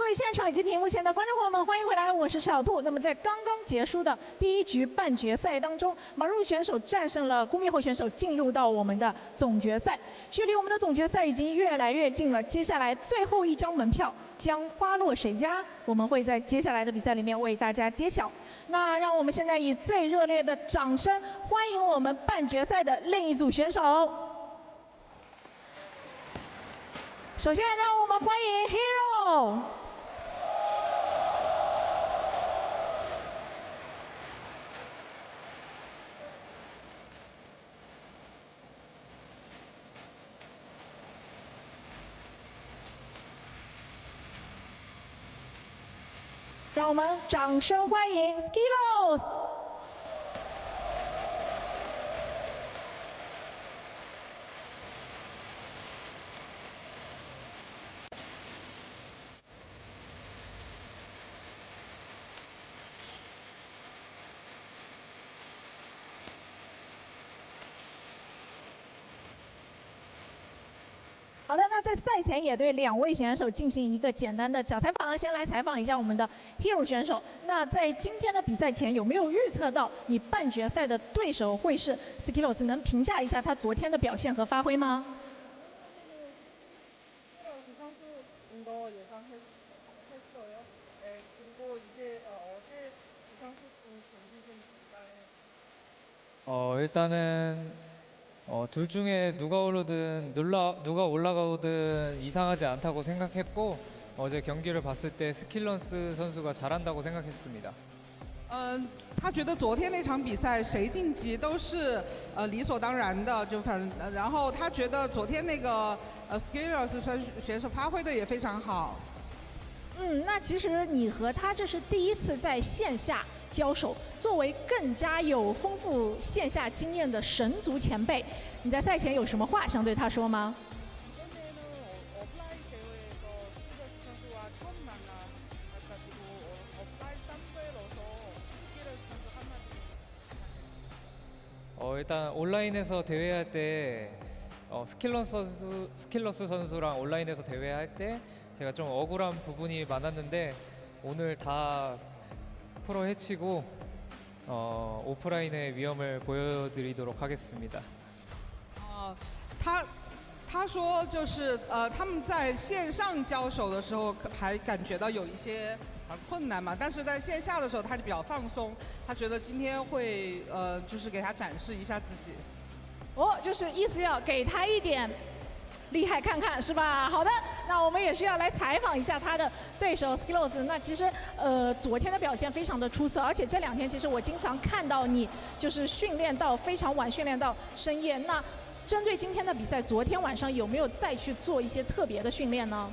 位现场以及屏幕前的观众朋友们，欢迎回来，我是小兔。那么在刚刚结束的第一局半决赛当中，马入选手战胜了孤灭后选手，进入到我们的总决赛。距离我们的总决赛已经越来越近了，接下来最后一张门票将花落谁家？我们会在接下来的比赛里面为大家揭晓。那让我们现在以最热烈的掌声欢迎我们半决赛的另一组选手。首先，让我们欢迎 herO。让我们掌声欢迎 SKillous。好的，那在赛前也对两位选手进行一个简单的小采访，先来采访一下我们的 herO 选手。那在今天的比赛前，有没有预测到你半决赛的对手会是 SKillous？ 能评价一下他昨天的表现和发挥吗？일단은 둘 중에 누가 올라가오든 이상하지 않다고 생각했고 어제 경기를 봤을 때 스킬런스 선수가 잘한다고 생각했습니다. 他觉得昨天那场比赛谁晋级都是理所当然的，然后他觉得昨天那个SKillous 选手发挥的也非常好。那其实你和他这是第一次在线下交手，作为更加有丰富线下经验的神族前辈，你在赛前有什么话想对他说吗？일단 온라인에서 대회할 때 스킬러스 선수랑 온라인에서 대회할 때 제가 좀 억울한 부분이 많았는데 오늘 다 프로 해치고 오프라인의 위험을 보여드리도록 하겠습니다. 他说就是他们在线上交手的时候还感觉到有一些困难嘛，但是在线下的时候他就比较放松，他觉得今天会就是给他展示一下自己。就是意思要给他一点厉害看看是吧？好的，那我们也是要来采访一下他的对手 SKillous。那其实昨天的表现非常的出色，而且这2天其实我经常看到你就是训练到非常晚，训练到深夜。那针对今天的比赛，昨天晚上有没有再去做一些特别的训练呢？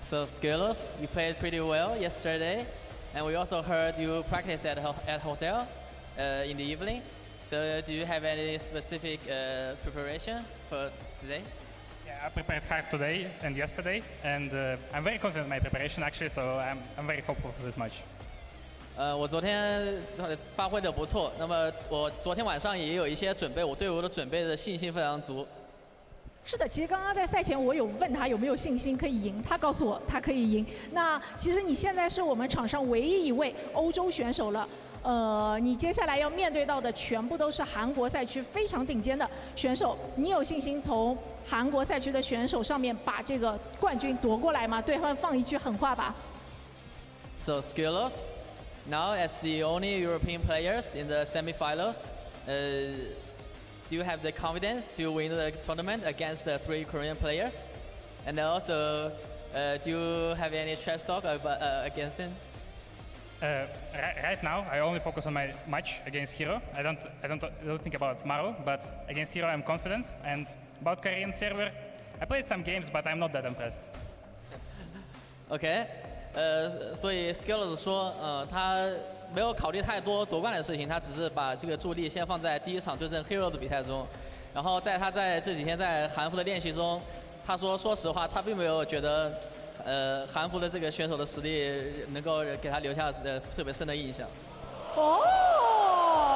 So SKillous, you played pretty well yesterday, and we also heard you practice at hotel in the evening. So do you have any specific preparation for today? Yeah, I prepared hard today and yesterday, and I'm very confident in my preparation actually. So I'm very hopeful for this match. 我昨天发挥的不错，那么我昨天晚上也有一些准备，我对我的准备的信心非常足。是的，其实刚刚在赛前我有问他有没有信心可以赢，他告诉我他可以赢。那其实你现在是我们场上唯一一位欧洲选手了，你接下来要面对到的全部都是韩国赛区非常顶尖的选手，你有信心从韩国赛区的选手上面把这个冠军夺过来吗？对他们放一句狠话吧。So SKillous, now as the only European players in the semifinals, do you have the confidence to win the tournament against the 3 Korean players? And also, do you have any trash talk against them? Right now, I only focus on my match against herO. I don't think about tomorrow, but against herO, I'm confident. And about Korean server, I played some games, but I'm not that impressed. OK，所以 SKillous 说，他没有考虑太多夺冠的事情，他只是把这个注意力先放在第一场对阵herO的比赛中。然后他在这几天在韩服的练习中，他说，说实话，他并没有觉得，韩服的这个选手的实力能够给他留下特别深的印象。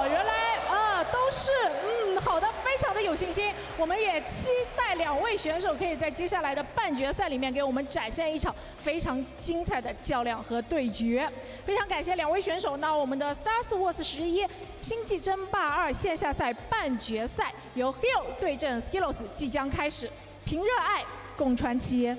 原来都是好的，非常的有信心。我们也期待2位选手可以在接下来的半决赛里面给我们展现一场非常精彩的较量和对决。非常感谢2位选手。那我们的 StarsWar 11星际争霸2线下赛半决赛由 herO 对阵 SKillous 即将开始，凭热爱共传奇。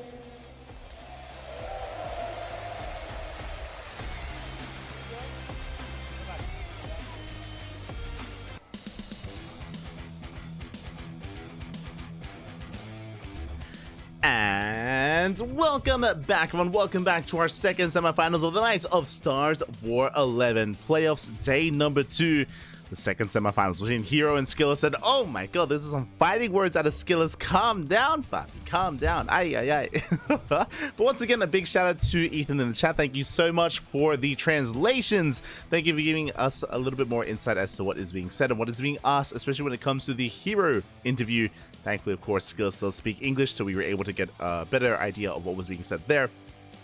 And welcome back, everyone. Welcome back to our second semifinals of the night of StarsWar 11 playoffs, day number 2. The second semifinals between herO and SKillous. And oh my god, this is some fighting words out of SKillous. Calm down, Bobby. Calm down. Aye, aye, aye. But once again, a big shout out to Ethan in the chat. Thank you so much for the translations. Thank you for giving us a little bit more insight as to what is being said and what is being asked, especially when it comes to the herO interview. Thankfully, of course, SKillous does speak English, so we were able to get a better idea of what was being said there.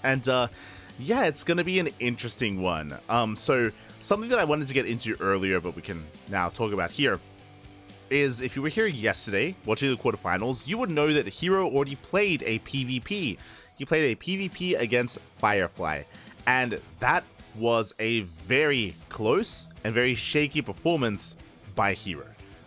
And yeah, it's gonna be an interesting one. So something that I wanted to get into earlier, but we can now talk about here, is if you were here yesterday watching the quarterfinals, you would know that herO already played a PvP. He played a PvP against Firefly, and that was a very close and very shaky performance by herO.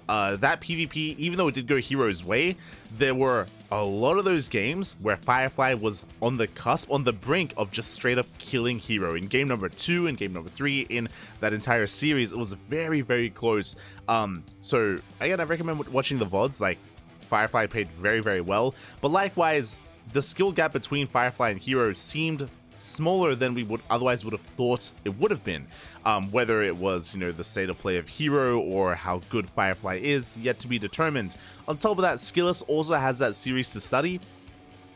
That PvP, even though it did go herO's way, there were a lot of those games where Firefly was on the cusp, on the brink of just straight up killing herO. In game number 2 and game number 3 in that entire series, it was very, very close. So again, I recommend watching the VODs. Like, Firefly played very, very well, but likewise, the skill gap between Firefly and herO seemed smaller than we would otherwise would have thought it would have been. Whether it was, you know, the state of play of herO or how good Firefly is, yet to be determined. On top of that, SKillous also has that series to study,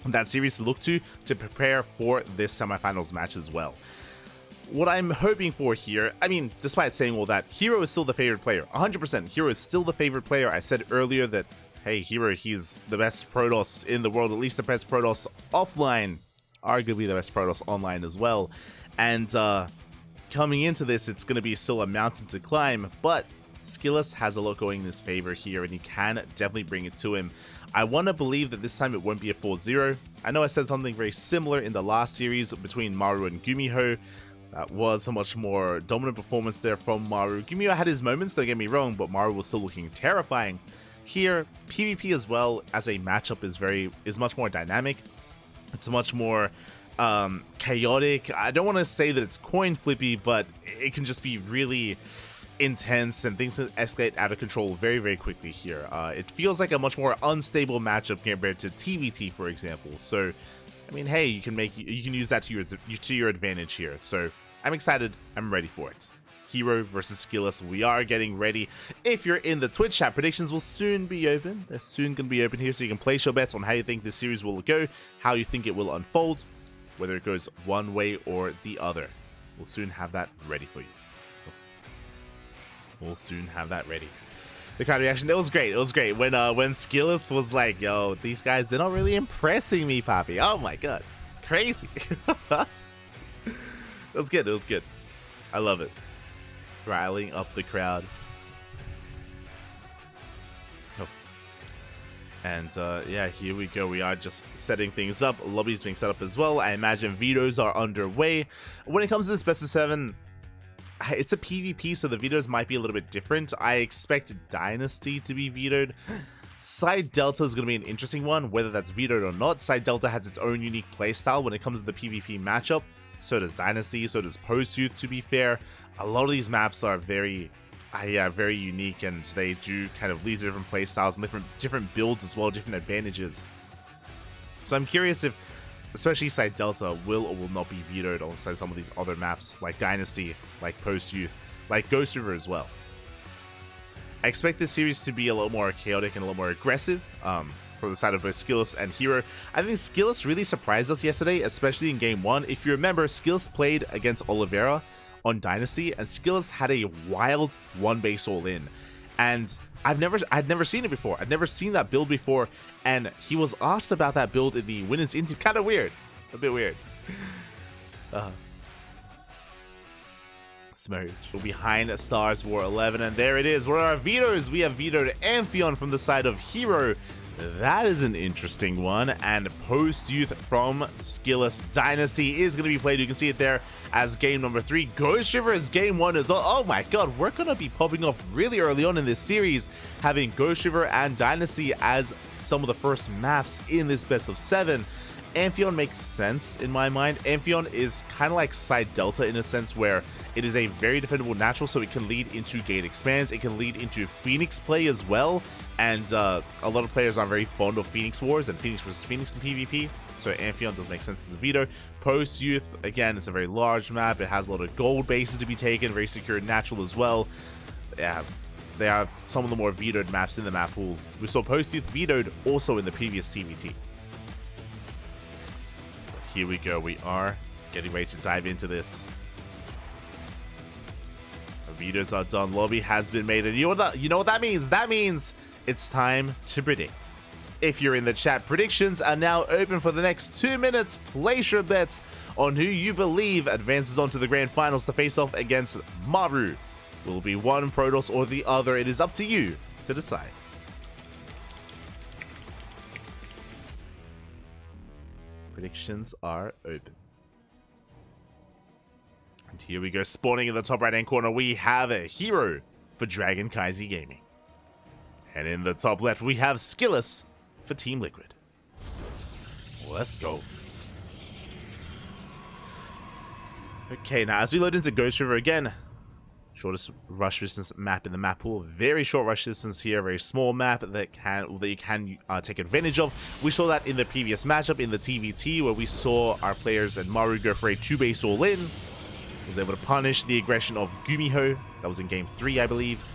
that series to look to prepare for this semifinals match as well. What I'm hoping for here, I mean, despite saying all that, herO is still the favorite player. 100%, herO is still the favorite player. I said earlier that, hey, herO, he's the best Protoss in the world, at least the best Protoss offline, arguably the best Protoss online as well. And coming into this, it's going to be still a mountain to climb, but SKillous has a lot going in his favor here, and he can definitely bring it to him. I want to believe that this time it won't be a 4-0. I know I said something very similar in the last series between Maru and Gumiho. That was a much more dominant performance there from Maru. Gumiho had his moments, don't get me wrong, but Maru was still looking terrifying. Here, PvP as well as a matchup is much more dynamic. It's much more chaotic. I don't want to say that it's coin flippy, but it can just be really intense and things can escalate out of control very, very quickly here. It feels like a much more unstable matchup compared to TVT, for example. So, I mean, hey, you can use that to your advantage here. So, I'm excited. I'm ready for it. herO versus SKillous. We are getting ready. If you're in the Twitch chat, predictions will soon be open. They're soon going to be open here, so you can place your bets on how you think this series will go, how you think it will unfold, whether it goes one way or the other. We'll soon have that ready for you. We'll soon have that ready. The crowd reaction, it was great. It was great when SKillous was like, yo, these guys, they're not really impressing me, Poppy. Oh my god. Crazy. It was good. It was good. I love it. Riling up the crowd. Oh. And yeah, here we go. We are just setting things up. Lobby's being set up as well. I imagine vetoes are underway. When it comes to this best of 7, it's a PvP, so the vetoes might be a little bit different. I expect Dynasty to be vetoed. Side Delta is going to be an interesting one, whether that's vetoed or not. Side Delta has its own unique playstyle when it comes to the PvP matchup. So does Dynasty, so does Post-Youth, to be fair. A lot of these maps are very unique, and they do kind of lead to different playstyles and different builds as well, different advantages. So I'm curious if, especially Side Delta, will or will not be vetoed alongside some of these other maps, like Dynasty, like Post-Youth, like Ghost River as well. I expect this series to be a little more chaotic and a little more aggressive, from the side of both SKillous and herO. I think SKillous really surprised us yesterday, especially in game 1. If you remember, SKillous played against Oliveira on Dynasty, and SKillous had a wild one base all in, and I'd never seen it before. I'd never seen that build before, and he was asked about that build in the winners interview. It's kind of weird, a bit weird. Smooch. We're behind StarsWar 11, and there it is. What are our vetoes? We have vetoed Amphion from the side of herO. That is an interesting one. And Post Youth from SKillous Dynasty is going to be played. You can see it there as game number 3. Ghost River is game 1 as well. Oh my god, we're going to be popping off really early on in this series, having Ghost River and Dynasty as some of the first maps in this best of 7. Amphion makes sense in my mind. Amphion is kind of like Side Delta in a sense where it is a very defendable natural, so it can lead into gate expands. It can lead into Phoenix play as well. And a lot of players are very fond of Phoenix Wars and Phoenix versus Phoenix in PvP. So Amphion does make sense as a veto. Post Youth, again, it's a very large map. It has a lot of gold bases to be taken. Very secure natural as well. Yeah, they are some of the more vetoed maps in the map pool. We saw Post Youth vetoed also in the previous TVT. Here we go. We are getting ready to dive into this. Our vetoes are done. Lobby has been made. And you know what that means? That means it's time to predict. If you're in the chat, predictions are now open for the next 2 minutes. Place your bets on who you believe advances on to the grand finals to face off against Maru. Will it be one Protoss or the other? It is up to you to decide. Predictions are open. And here we go. Spawning in the top right-hand corner, we have a herO for Dragon Kaizi Gaming. And in the top left, we have SKillous for Team Liquid. Let's go. Okay, now as we load into Ghost River again, shortest rush distance map in the map pool. Very short rush distance here, very small map that you can take advantage of. We saw that in the previous matchup in the TVT where we saw our players and Maru go for a 2-base all-in. Was able to punish the aggression of Gumiho. That was in game 3, I believe.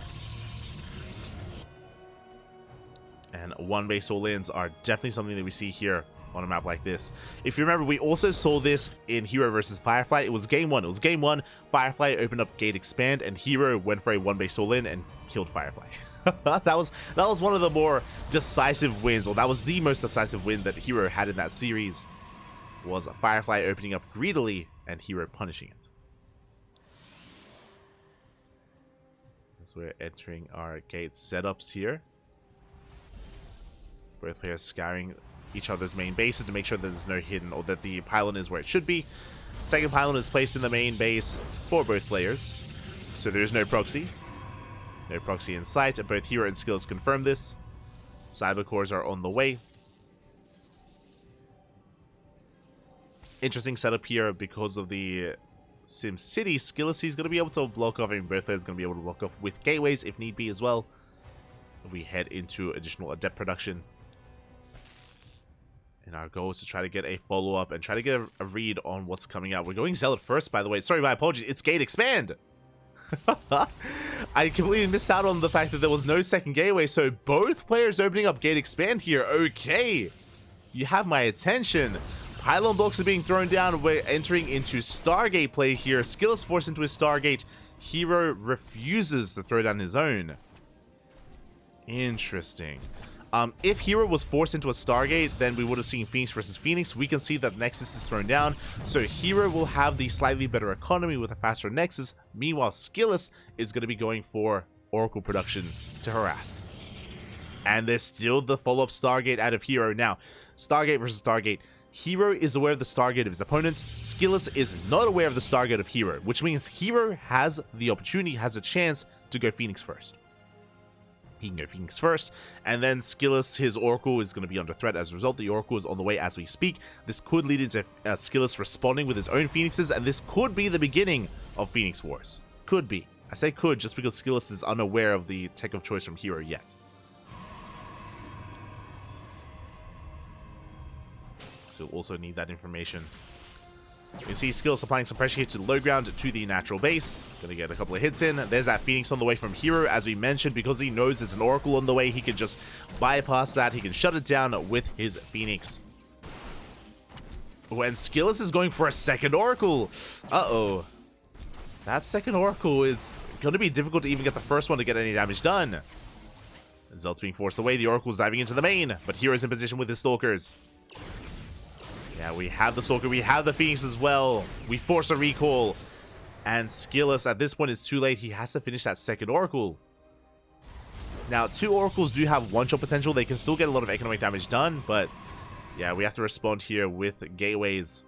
And 1-base all-ins are definitely something that we see here on a map like this. If you remember, we also saw this in herO versus Firefly. It was game 1. Firefly opened up gate expand, and herO went for a 1-base all-in and killed Firefly. that was one of the more decisive wins, or that was the most decisive win that herO had in that series. Was Firefly opening up greedily and herO punishing it. As we're entering our gate setups here. Both players scouring each other's main bases to make sure that there's no hidden, or that the pylon is where it should be. Second pylon is placed in the main base for both players, so there is no proxy. No proxy in sight, and both herO and SKillous confirm this. Cyber cores are on the way. Interesting setup here because of the SimCity. SKillous is going to be able to block off, and both players are going to be able to block off with gateways if need be as well. We head into additional adept production. And our goal is to try to get a follow-up and try to get a read on what's coming out. We're going Zealot first, by the way. Sorry, my apologies. It's Gate Expand. I completely missed out on the fact that there was no second gateway, so both players opening up Gate Expand here. Okay. You have my attention. Pylon blocks are being thrown down. We're entering into Stargate play here. SKillous forced into his Stargate. herO refuses to throw down his own. Interesting. If herO was forced into a Stargate, then we would have seen Phoenix versus Phoenix. We can see that Nexus is thrown down, so herO will have the slightly better economy with a faster Nexus. Meanwhile, SKillous is going to be going for Oracle production to harass. And there's still the follow-up Stargate out of herO. Now, Stargate versus Stargate. herO is aware of the Stargate of his opponent. SKillous is not aware of the Stargate of herO, which means herO has the opportunity, has a chance to go Phoenix first. He can go Phoenix first, and then SKillous, his Oracle is going to be under threat as a result. The Oracle is on the way as we speak. This could lead into SKillous responding with his own Phoenixes, and this could be the beginning of Phoenix Wars. Could be. I say could just because SKillous is unaware of the tech of choice from herO yet. So we'll also need that information. You can see SKillous applying some pressure here to the low ground to the natural base. Gonna get a couple of hits in. There's that Phoenix on the way from herO. As we mentioned, because he knows there's an Oracle on the way, he can just bypass that. He can shut it down with his Phoenix. When SKillous is going for a second Oracle. Uh-oh. That second Oracle is going to be difficult to even get the first one to get any damage done. Zelt's being forced away. The Oracle's diving into the main, but herO's in position with his Stalkers. Yeah, we have the Stalker, we have the Phoenix as well. We force a recall. And SKillous at this point is too late. He has to finish that second Oracle. Now, 2 Oracles do have one-shot potential. They can still get a lot of economic damage done, but yeah, we have to respond here with gateways.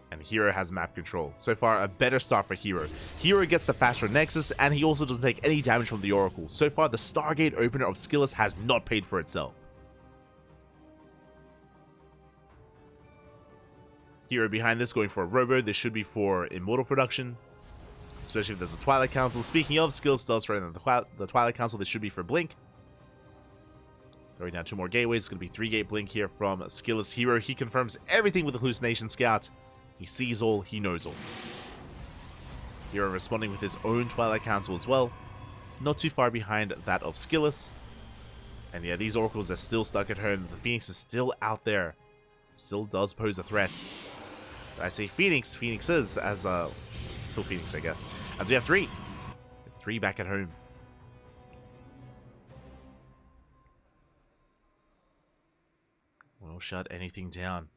And herO has map control. So far, a better start for herO. herO gets the faster Nexus, and he also doesn't take any damage from the Oracle. So far, the Stargate opener of SKillous has not paid for itself. herO behind this going for a Robo. This should be for Immortal production, especially if there's a Twilight Council. Speaking of, SKillous does throw the Twilight Council. This should be for Blink. Throwing down 2 more gateways. It's going to be 3-gate Blink here from SKillous herO. He confirms everything with the Hallucination Scout. He sees all, he knows all. herO responding with his own Twilight Council as well. Not too far behind that of SKillous. And yeah, these Oracles are still stuck at home. The Phoenix is still out there. Still does pose a threat. I say Phoenix, Phoenixes, as still Phoenix, I guess. As we have 3. 3 back at home. Won't shut anything down.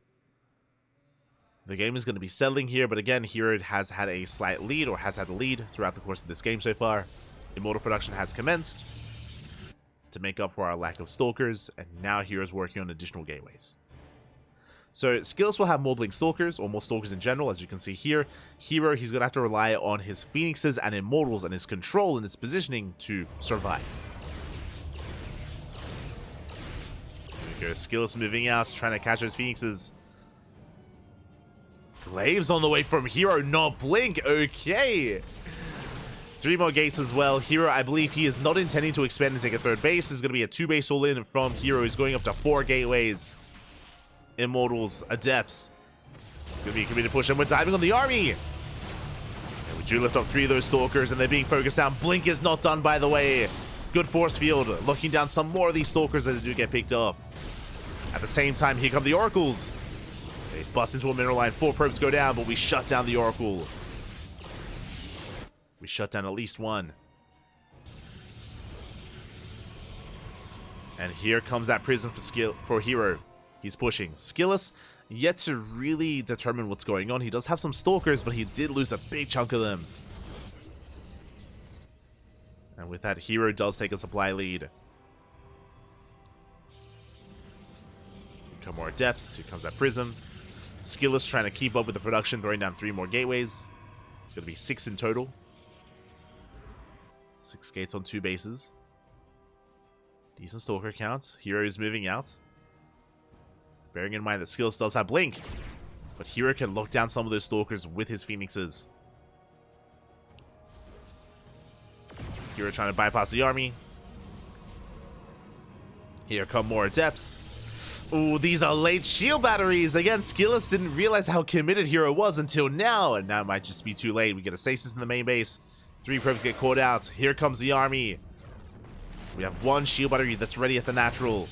The game is going to be settling here, but again, herO has had a slight lead, or has had a lead throughout the course of this game so far. Immortal production has commenced to make up for our lack of Stalkers, and now herO's working on additional gateways. So SKillous will have more Blink Stalkers, or more Stalkers in general, as you can see here. herO, he's going to have to rely on his Phoenixes and Immortals and his control and his positioning to survive. Here we go, SKillous moving out, trying to catch those Phoenixes. Glaive's on the way from herO, not Blink, okay. 3 more gates as well. herO, I believe he is not intending to expand and take a 3rd base. This is going to be a 2-base all-in from herO. He's going up to 4 gateways. Immortals, Adepts. It's going to be a committed push, and we're diving on the army. And we do lift up 3 of those Stalkers, and they're being focused down. Blink is not done, by the way. Good force field, locking down some more of these Stalkers as they do get picked off. At the same time, here come the Oracles. They bust into a mineral line. 4 probes go down, but we shut down the Oracle. We shut down at least 1. And here comes that prism for herO. He's pushing. SKillous, yet to really determine what's going on. He does have some Stalkers, but he did lose a big chunk of them. And with that, herO does take a supply lead. Here come more Adepts. Here comes that prism. SKillous trying to keep up with the production, throwing down 3 more gateways. It's going to be 6 in total. 6 gates on 2 bases. Decent Stalker count. herO is moving out. Bearing in mind that SKillous does have Blink. But herO can lock down some of those Stalkers with his Phoenixes. herO trying to bypass the army. Here come more Adepts. Ooh, these are late shield batteries. Again, SKillous didn't realize how committed herO was until now. And now it might just be too late. We get a stasis in the main base. 3 probes get caught out. Here comes the army. We have 1 shield battery that's ready at the natural.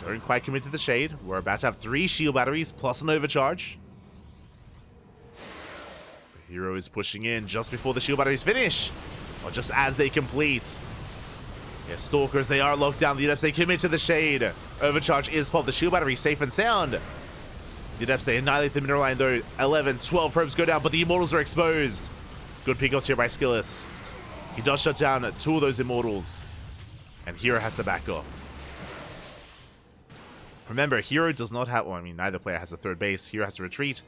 Don't quite commit to the shade. We're about to have 3 shield batteries plus an overcharge. herO is pushing in just before the shield batteries finish. Or just as they complete. Yeah, Stalkers, they are locked down. The Adepts, they commit to the shade. Overcharge is popped. The shield battery safe and sound. The Adepts, they annihilate the mineral line though. 11, 12 probes go down, but the Immortals are exposed. Good pickoffs here by SKillous. He does shut down 2 of those Immortals. And herO has to back off. Remember, herO does not have... Well, I mean, neither player has a 3rd base. herO has to retreat.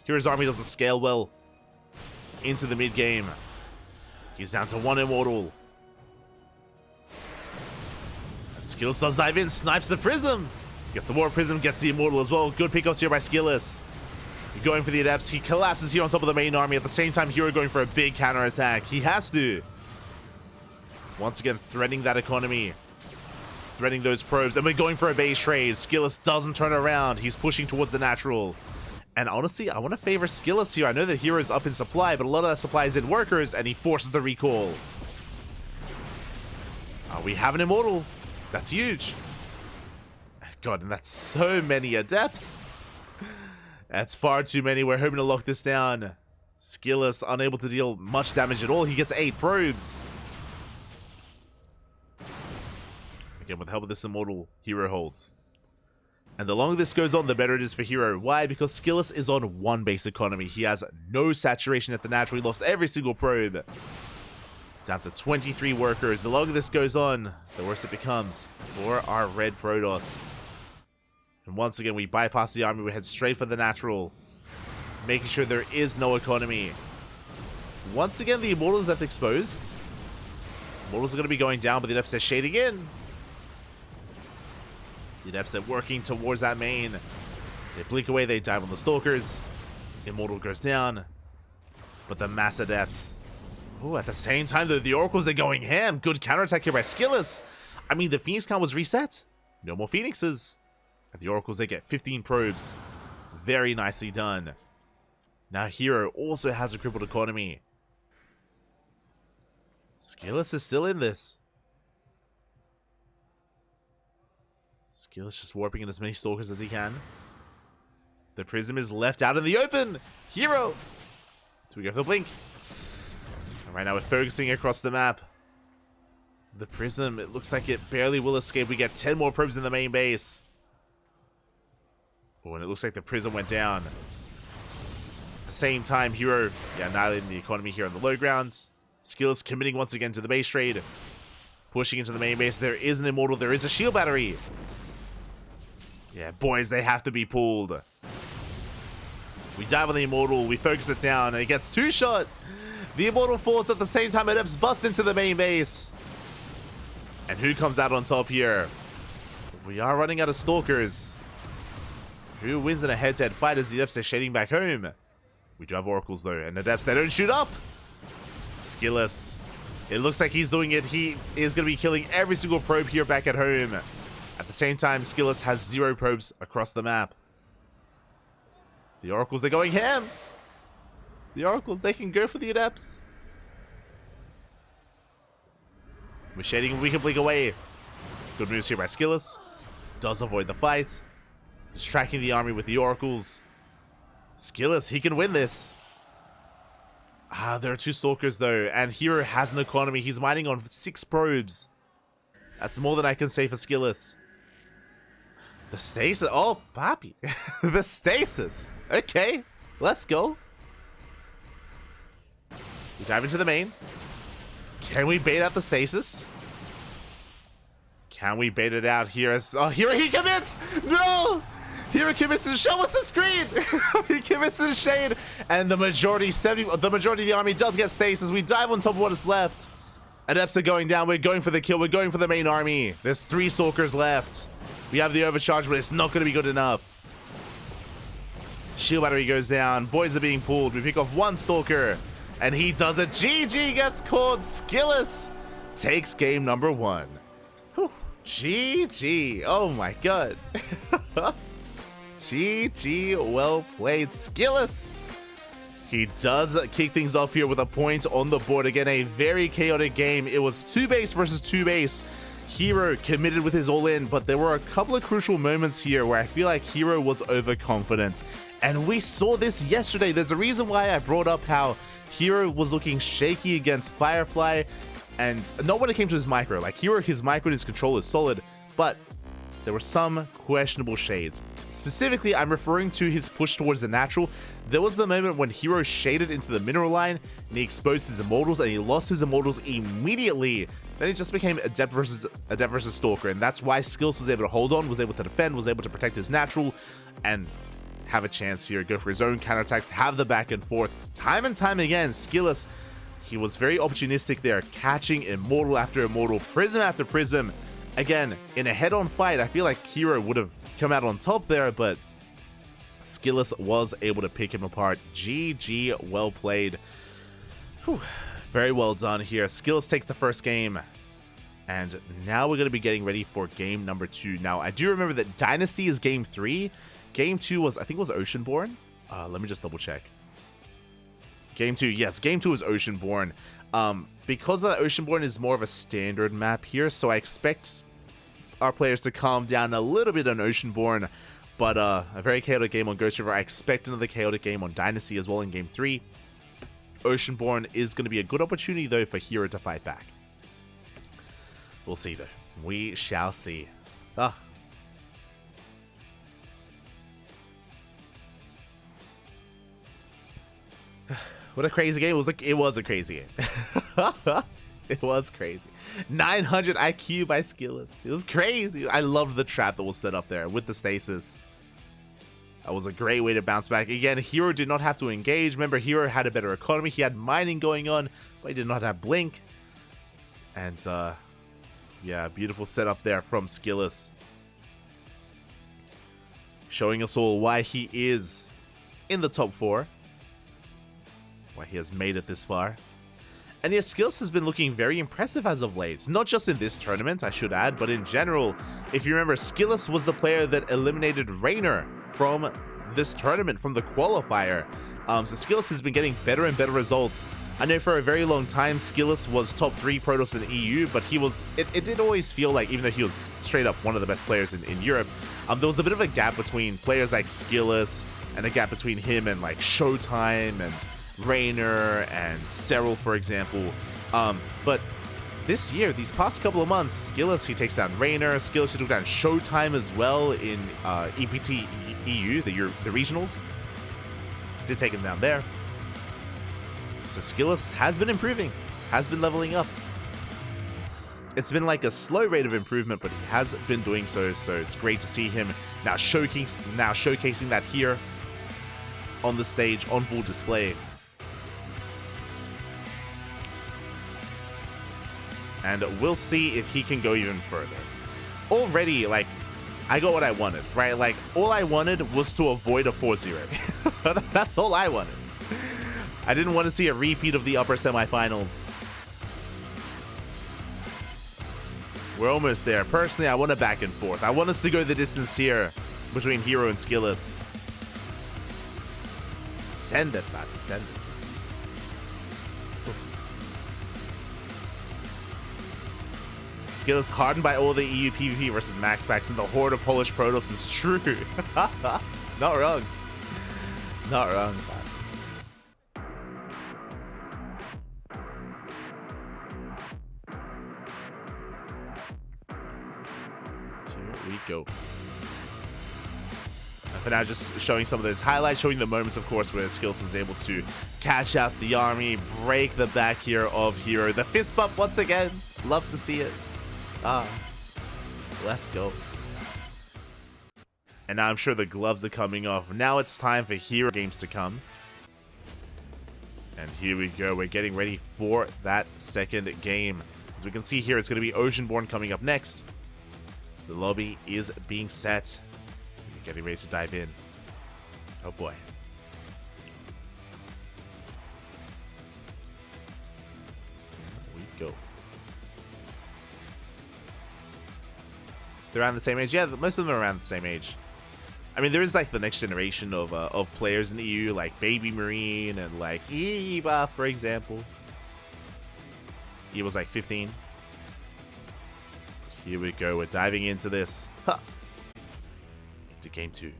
herO's army doesn't scale well into the mid-game. He's down to 1 Immortal. And SKillous does dive in, snipes the Prism. Gets the more Prism, gets the Immortal as well. Good pickoffs here by SKillous. Going for the Adepts. He collapses here on top of the main army. At the same time, herO going for a big counter-attack. He has to. Once again, threatening that economy. Threatening those probes. And we're going for a base trade. SKillous doesn't turn around. He's pushing towards the natural. And honestly, I want to favor SKillous here. I know that herO's up in supply, but a lot of that supply is in workers, and he forces the recall. We have an Immortal. That's huge. God, and that's so many Adepts. That's far too many. We're hoping to lock this down. SKillous unable to deal much damage at all. He gets 8 probes. Again, with the help of this Immortal, herO holds. And the longer this goes on, the better it is for herO. Why? Because SKillous is on 1 base economy. He has no saturation at the natural. He lost every single probe. Down to 23 workers. The longer this goes on, the worse it becomes for our red Protoss. And once again, we bypass the army. We head straight for the natural, making sure there is no economy. Once again, the Immortals left exposed. Immortals are going to be going down, but the Adepts are shading in. The Adepts are working towards that main. They blink away, they dive on the Stalkers. Immortal goes down. But the Mass Adepts... Oh, at the same time, though, the Oracles are going ham. Good counterattack here by SKillous. I mean, the Phoenix count was reset. No more Phoenixes. And the Oracles, they get 15 probes. Very nicely done. Now, herO also has a crippled economy. SKillous is still in this. SKillous just warping in as many Stalkers as he can. The Prism is left out in the open. herO. Do we go for the blink? And right now we're focusing across the map. The Prism, it looks like it barely will escape. We get 10 more probes in the main base. Oh, and it looks like the Prism went down. At the same time, herO, annihilating the economy here on the low ground. SKillous committing once again to the base trade. Pushing into the main base. There is an Immortal. There is a shield battery. Yeah, boys, they have to be pulled. We dive on the Immortal. We focus it down. And it gets 2-shot. The Immortal falls at the same time. Adepts bust into the main base. And who comes out on top here? We are running out of Stalkers. Who wins in a head-to-head fight as the Adepts are shading back home? We do have Oracles, though. And Adepts, they don't shoot up. SKillous. It looks like he's doing it. He is going to be killing every single probe here back at home. At the same time, SKillous has 0 probes across the map. The Oracles are going ham. The Oracles, they can go for the Adepts. We're shading, we can blink away. Good moves here by SKillous. Does avoid the fight. Distracting the army with the Oracles. SKillous, he can win this. Ah, there are 2 Stalkers though, and herO has an economy. He's mining on 6 probes. That's more than I can say for SKillous. The stasis. Oh, papi. The stasis. Okay, let's go. We dive into the main. Can we bait out the stasis? Can we bait it out here? As herO, he commits. No. herO commits to the show. What's the screen? He commits to the shade, and the majority of the army does get stasis. We dive on top of what is left. Adepts are going down. We're going for the kill. We're going for the main army. There's 3 Stalkers left. We have the overcharge, but it's not going to be good enough. Shield battery goes down. Boys are being pulled. We pick off 1 Stalker, and he does it. GG gets called. SKillous takes game number 1. Whew. GG. Oh my god. GG, well played, SKillous. He does kick things off here with a point on the board. Again, a very chaotic game. It was 2 base versus 2 base. herO committed with his all-in, but there were a couple of crucial moments here where I feel like herO was overconfident. And we saw this yesterday. There's a reason why I brought up how herO was looking shaky against Firefly, and not when it came to his micro. Like, herO, his micro and his control is solid, but there were some questionable shades. Specifically, I'm referring to his push towards the natural. There was the moment when herO shaded into the mineral line, and he exposed his Immortals, and he lost his Immortals immediately. Then it just became Adept versus Stalker, and that's why SKillous was able to hold on, was able to defend, was able to protect his natural, and have a chance here, go for his own counterattacks, have the back and forth. Time and time again, SKillous, he was very opportunistic there, catching Immortal after Immortal, Prism after Prism. Again, in a head-on fight, I feel like herO would have come out on top there, but SKillous was able to pick him apart. GG, well played. Whew. Very well done here. SKillous takes the first game, and now we're going to be getting ready for game number 2. Now, I do remember that Dynasty is game 3. Game 2 was, I think it was Oceanborn. Let me just double check. Game 2, yes, game 2 is Oceanborn. Because that Oceanborn is more of a standard map here, so I expect our players to calm down a little bit on Oceanborn, but a very chaotic game on Ghost River. I expect another chaotic game on Dynasty as well in game 3. Oceanborn is going to be a good opportunity, though, for herO to fight back. We'll see, though. We shall see. What a crazy game. It was a crazy game. It was crazy. 900 IQ by SKillous. It was crazy. I loved the trap that was set up there with the stasis. That was a great way to bounce back. Again, herO did not have to engage. Remember, herO had a better economy. He had mining going on, but he did not have blink. And, yeah, beautiful setup there from SKillous. Showing us all why he is in the top 4. Why he has made it this far. And yeah, SKillous has been looking very impressive as of late. Not just in this tournament, I should add, but in general. If you remember, SKillous was the player that eliminated Raynor from this tournament, from the qualifier. So SKillous has been getting better and better results. I know for a very long time, SKillous was top 3 Protoss in the EU, but he was, it did always feel like, even though he was straight up one of the best players in Europe, there was a bit of a gap between players like SKillous, and a gap between him and like Showtime, and Raynor and Serral, for example. But this year, these past couple of months, SKillous, he takes down Raynor. SKillous, he took down Showtime as well in EPT EU, the regionals. Did take him down there. So SKillous has been improving, has been leveling up. It's been like a slow rate of improvement, but he has been doing so. So it's great to see him now showcasing that here on the stage on full display. And we'll see if he can go even further. Already, like, I got what I wanted, right? Like, all I wanted was to avoid a 4-0. That's all I wanted. I didn't want to see a repeat of the upper semifinals. We're almost there. Personally, I want a back and forth. I want us to go the distance here between herO and SKillous. Send it, man. Send it. SKillous hardened by all the EU PvP versus max packs, and the horde of Polish Protoss is true. Not wrong. Not wrong. Here we go. And for now, just showing some of those highlights, showing the moments, of course, where SKillous was able to catch out the army, break the back here of herO. The fist bump once again. Love to see it. Let's go. And now I'm sure the gloves are coming off. Now it's time for herO games to come. And here we go. We're getting ready for that second game. As we can see here, it's going to be Oceanborn coming up next. The lobby is being set. We're getting ready to dive in. Oh boy. Here we go. They're around the same age? Yeah, most of them are around the same age. I mean, there is like the next generation of players in the EU, like Baby Marine and like Eba, for example. He was like 15. Here we go. We're diving into this. Huh. Into game 2.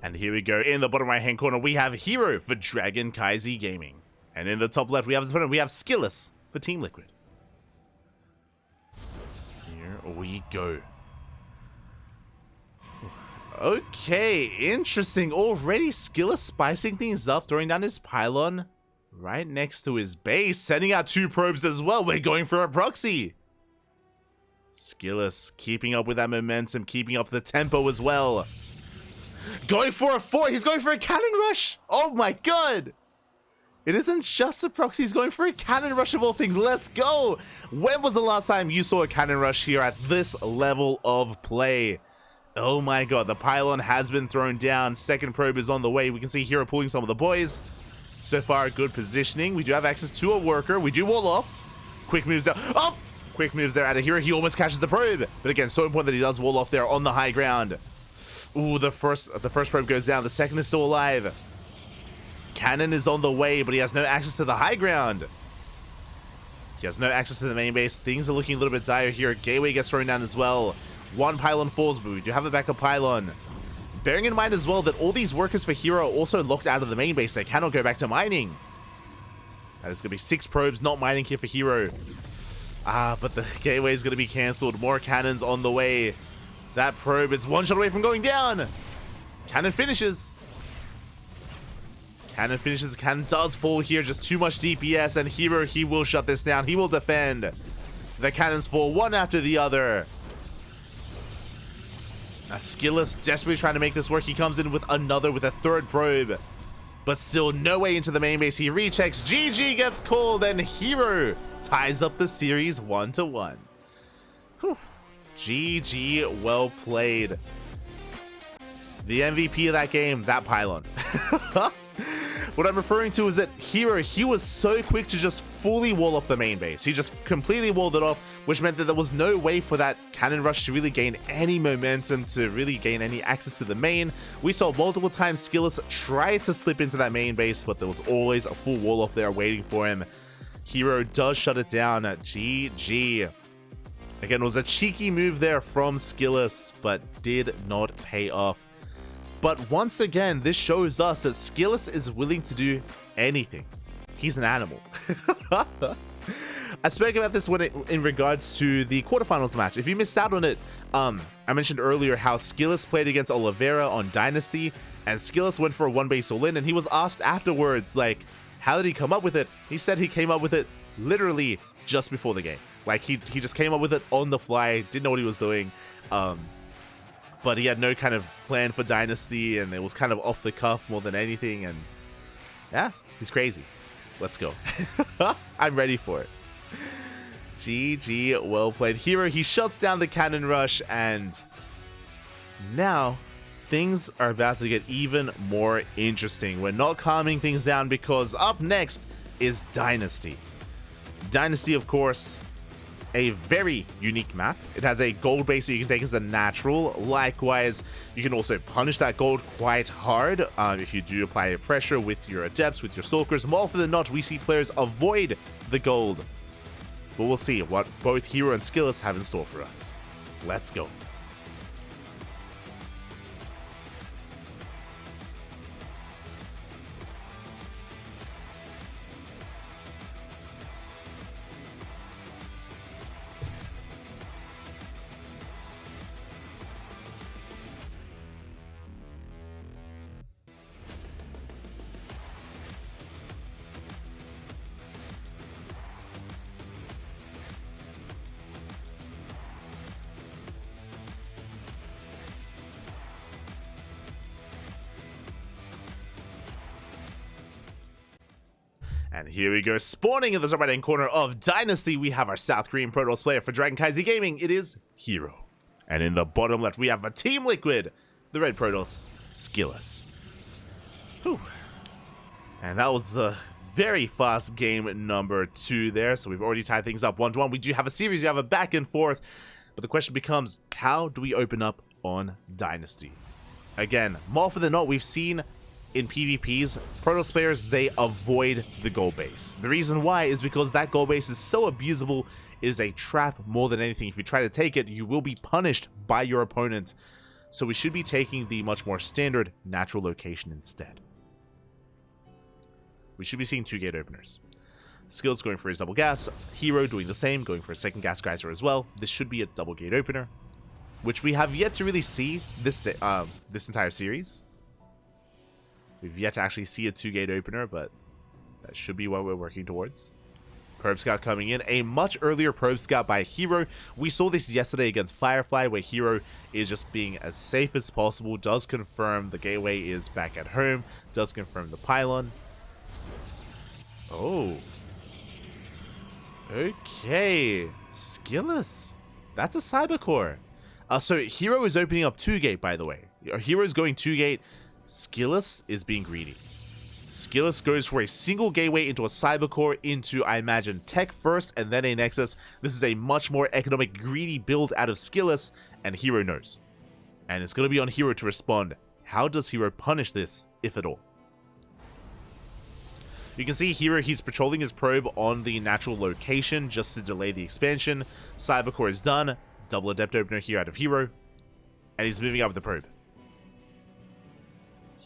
And here we go. In the bottom right hand corner, we have herO for Dragon Kaizi Gaming. And in the top left, we have SKillous for Team Liquid. Here we go. Okay, interesting. Already SKillous spicing things up, throwing down his pylon right next to his base, sending out 2 probes as well. We're going for a proxy. SKillous keeping up with that momentum, keeping up the tempo as well. Going for a 4. He's going for a cannon rush. Oh my god. It isn't just a proxy. He's going for a cannon rush of all things. Let's go. When was the last time you saw a cannon rush here at this level of play? Oh my god. The pylon has been thrown down. Second probe is on the way. We can see herO pulling some of the boys. So far, good positioning. We do have access to a worker. We do wall off. Quick moves down. Oh! Quick moves there out of herO. He almost catches the probe. But again, so important that he does wall off there on the high ground. Ooh, the first probe goes down. The second is still alive. Cannon is on the way, but he has no access to the high ground. He has no access to the main base. Things are looking a little bit dire here. Gateway gets thrown down as well. 1 pylon falls, but we do have a backup pylon. Bearing in mind as well that all these workers for herO are also locked out of the main base. They cannot go back to mining. That is going to be 6 probes not mining here for herO. But the gateway is going to be cancelled. More cannons on the way. That probe is one shot away from going down. Cannon finishes. Cannon finishes. Cannon does fall here. Just too much DPS. And herO, he will shut this down. He will defend. The cannons fall one after the other. Now SKillous desperately trying to make this work. He comes in with a third probe. But still no way into the main base. He rechecks. GG gets called. And herO ties up the series 1-1. Whew. GG, well played. The MVP of that game, that pylon. What I'm referring to is that herO, he was so quick to just fully wall off the main base. He just completely walled it off, which meant that there was no way for that cannon rush to really gain any momentum, to really gain any access to the main. We saw multiple times SKillous try to slip into that main base, but there was always a full wall off there waiting for him. herO does shut it down. GG. Again, it was a cheeky move there from SKillous, but did not pay off. But once again, this shows us that SKillous is willing to do anything. He's an animal. I spoke about this in regards to the quarterfinals match. If you missed out on it, I mentioned earlier how SKillous played against Oliveira on Dynasty, and SKillous went for a one-base all-in, and he was asked afterwards, like, how did he come up with it? He said he came up with it literally just before the game. Like, he just came up with it on the fly, didn't know what he was doing. But he had no kind of plan for Dynasty, and it was kind of off the cuff more than anything, and yeah, he's crazy. Let's go. I'm ready for it. GG, well played. herO, he shuts down the cannon rush, and now things are about to get even more interesting. We're not calming things down because up next is Dynasty. Dynasty, of course, a very unique map. It has a gold base that you can take as a natural. Likewise, you can also punish that gold quite hard if you do apply pressure with your adepts, with your stalkers. More often than not, we see players avoid the gold. But we'll see what both herO and SKillous have in store for us. Let's go. And here we go, spawning in the top right-hand corner of Dynasty, we have our South Korean Protoss player for CranKy Gaming. It is herO. And in the bottom left, we have a Team Liquid, the red Protoss, SKillous. Whew. And that was a very fast game number 2 there, so we've already tied things up 1-1. We do have a series, we have a back and forth, but the question becomes, how do we open up on Dynasty? Again, more often than not, we've seen in PvPs, Protoss players, they avoid the gold base. The reason why is because that gold base is so abusable. It is a trap more than anything. If you try to take it, you will be punished by your opponent. So we should be taking the much more standard natural location instead. We should be seeing 2 gate openers. SKillous going for his double gas, herO doing the same, going for a second gas geyser as well. This should be a double gate opener, which we have yet to really see this entire series. We've yet to actually see a 2-gate opener, but that should be what we're working towards. Probe Scout coming in. A much earlier Probe Scout by herO. We saw this yesterday against Firefly, where herO is just being as safe as possible. Does confirm the gateway is back at home. Does confirm the pylon. Oh. Okay. SKillous. That's a Cybercore. So herO is opening up 2-gate, by the way. herO is going 2-gate. SKillous is being greedy. SKillous goes for a single gateway into a Cybercore, into, I imagine, Tech first and then a Nexus. This is a much more economic, greedy build out of SKillous, and herO knows. And it's going to be on herO to respond. How does herO punish this, if at all? You can see herO, he's patrolling his probe on the natural location just to delay the expansion. Cybercore is done. Double Adept Opener here out of herO. And he's moving out with the probe.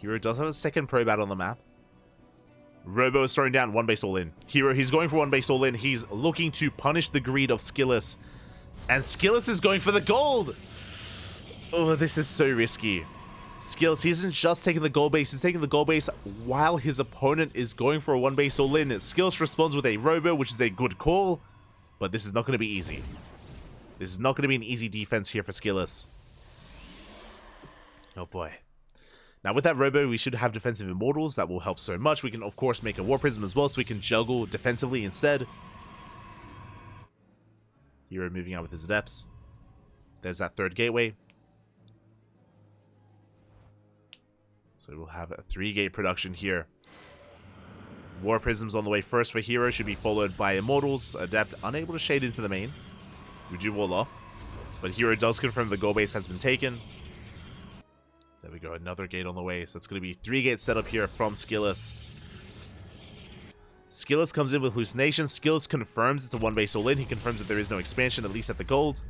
herO does have a second probe out on the map. Robo is throwing down one base all in. herO, he's going for one base all in. He's looking to punish the greed of SKillous. And SKillous is going for the gold. Oh, this is so risky. SKillous, he isn't just taking the gold base, he's taking the gold base while his opponent is going for a one base all in. SKillous responds with a Robo, which is a good call, but this is not going to be easy. This is not going to be an easy defense here for SKillous. Oh boy. Now with that Robo, we should have defensive immortals. That will help so much. We can of course make a War Prism as well, so we can juggle defensively instead. herO moving out with his Adepts. There's that third gateway. So we'll have a 3-gate production here. War Prisms on the way first for herO, should be followed by Immortals. Adept unable to shade into the main. We do wall off. But herO does confirm the goal base has been taken. There we go, another gate on the way. So it's going to be 3-gate setup here from SKillous. SKillous comes in with Hallucination. SKillous confirms it's a 1-base all in. He confirms that there is no expansion, at least at the gold.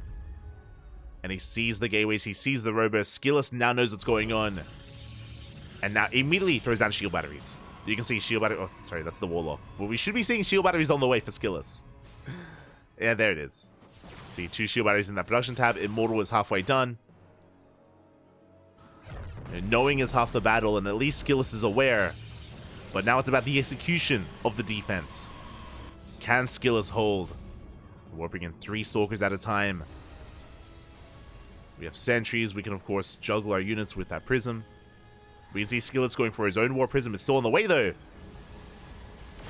And he sees the gateways, he sees the Robo. SKillous now knows what's going on. And now immediately throws down shield batteries. You can see shield batteries. Oh, sorry, that's the wall off. But we should be seeing shield batteries on the way for SKillous. Yeah, there it is. See 2 shield batteries in that production tab. Immortal is halfway done. And knowing is half the battle, and at least SKillous is aware. But now it's about the execution of the defense. Can SKillous hold? Warping in 3 Stalkers at a time. We have sentries. We can, of course, juggle our units with that Prism. We can see SKillous going for his own War Prism. It's still on the way, though.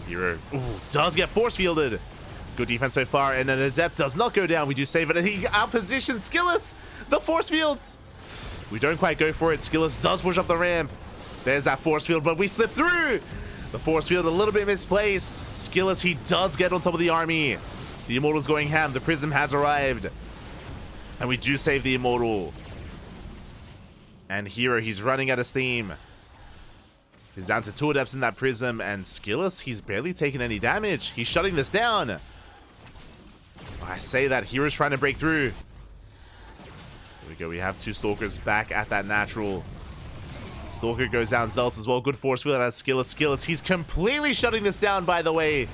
herO does get force fielded. Good defense so far, and an Adept does not go down. We do save it, and he outpositions SKillous. The force fields. We don't quite go for it. SKillous does push up the ramp. There's that force field, but we slip through. The force field a little bit misplaced. SKillous, he does get on top of the army. The Immortal's going ham. The Prism has arrived. And we do save the Immortal. And herO, he's running out of steam. He's down to 2 Adepts in that Prism, and SKillous, he's barely taken any damage. He's shutting this down. I say that, herO's trying to break through. There we go, we have 2 Stalkers back at that natural. Stalker goes down, Zelts as well. Good force field out of SKillous. SKillous, he's completely shutting this down, by the way.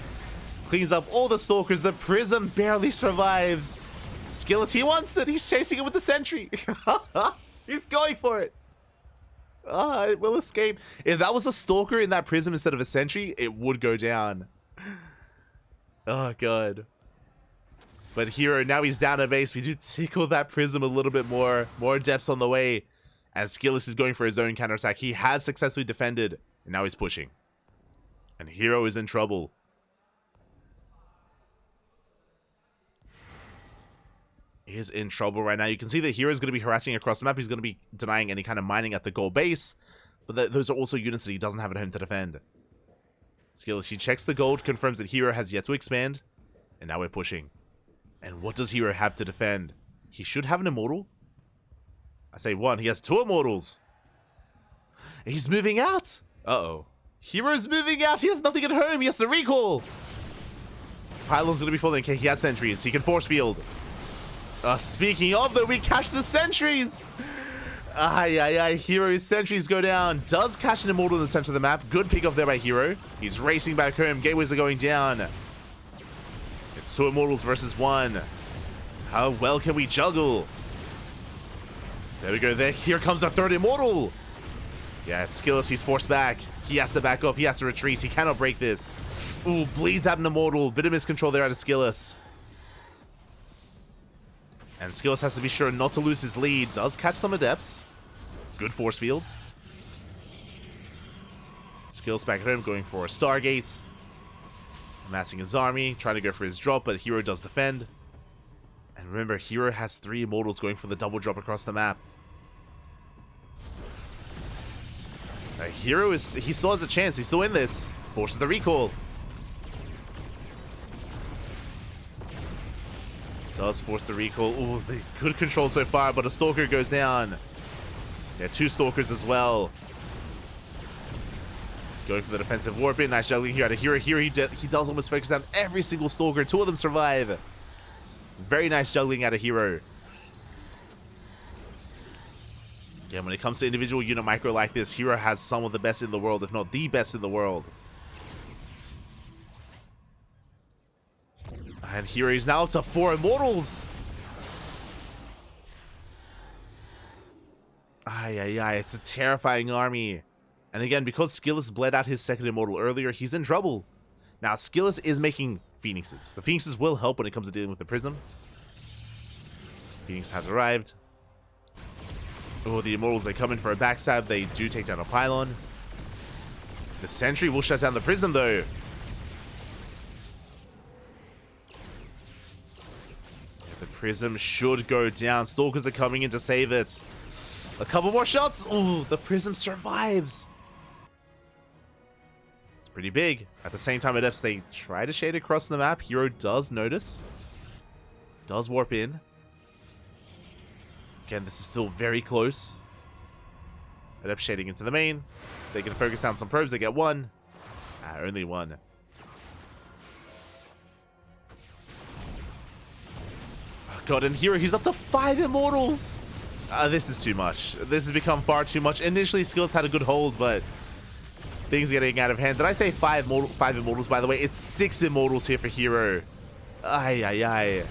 Cleans up all the Stalkers. The Prism barely survives. SKillous, he wants it. He's chasing it with the sentry. He's going for it. It will escape. If that was a Stalker in that Prism instead of a sentry, it would go down. Oh, God. But herO, now he's down a base. We do tickle that Prism a little bit more. More Adepts on the way. And SKillous is going for his own counterattack. He has successfully defended. And now he's pushing. And herO is in trouble. He is in trouble right now. You can see that herO is going to be harassing across the map. He's going to be denying any kind of mining at the gold base. But those are also units that he doesn't have at home to defend. SKillous, he checks the gold, confirms that herO has yet to expand. And now we're pushing. And what does herO have to defend? He should have an Immortal. I say 1. He has 2 Immortals. He's moving out. Uh-oh. herO's moving out. He has nothing at home. He has to recall. Pylon's going to be falling. Okay, he has sentries. He can force field. Speaking of, though, we catch the sentries. herO's sentries go down. Does catch an Immortal in the center of the map. Good pick off there by herO. He's racing back home. Gateways are going down. It's 2 Immortals versus 1. How well can we juggle? There we go. There. Here comes a 3rd Immortal. Yeah, it's SKillous. He's forced back. He has to back off. He has to retreat. He cannot break this. Ooh, bleeds out an Immortal. Bit of miscontrol there out of SKillous. And SKillous has to be sure not to lose his lead. Does catch some Adepts. Good force fields. SKillous back at home going for a Stargate. Amassing his army. Trying to go for his drop, but herO does defend. And remember, herO has 3 Immortals going for the double drop across the map. herO he still has a chance. He's still in this. Forces the recall. Does force the recall. Ooh, good control so far, but a Stalker goes down. Yeah, 2 Stalkers as well. Going for the defensive warp in. Nice juggling here out of herO. Here he does almost focus down every single Stalker. 2 of them survive. Very nice juggling out of herO. Yeah, when it comes to individual unit micro like this, herO has some of the best in the world, if not the best in the world. And here he's now up to 4 immortals. Ay, it's a terrifying army. And again, because SKillous bled out his second immortal earlier, he's in trouble. Now, SKillous is making Phoenixes. The Phoenixes will help when it comes to dealing with the Prism. Phoenix has arrived. Oh, the immortals, they come in for a backstab. They do take down a pylon. The sentry will shut down the Prism, though. The Prism should go down. Stalkers are coming in to save it. A couple more shots. Ooh, the Prism survives. It's pretty big. At the same time, Adepts, they try to shade across the map. herO does notice. Does warp in. Again, this is still very close. Adepts shading into the main. They can focus down some probes. They get one. Only one. Oh god, and herO, he's up to 5 immortals. This is too much. This has become far too much. Initially, Skills had a good hold, but things are getting out of hand. Did I say 5 immortals, by the way? It's 6 immortals here for herO. Ay.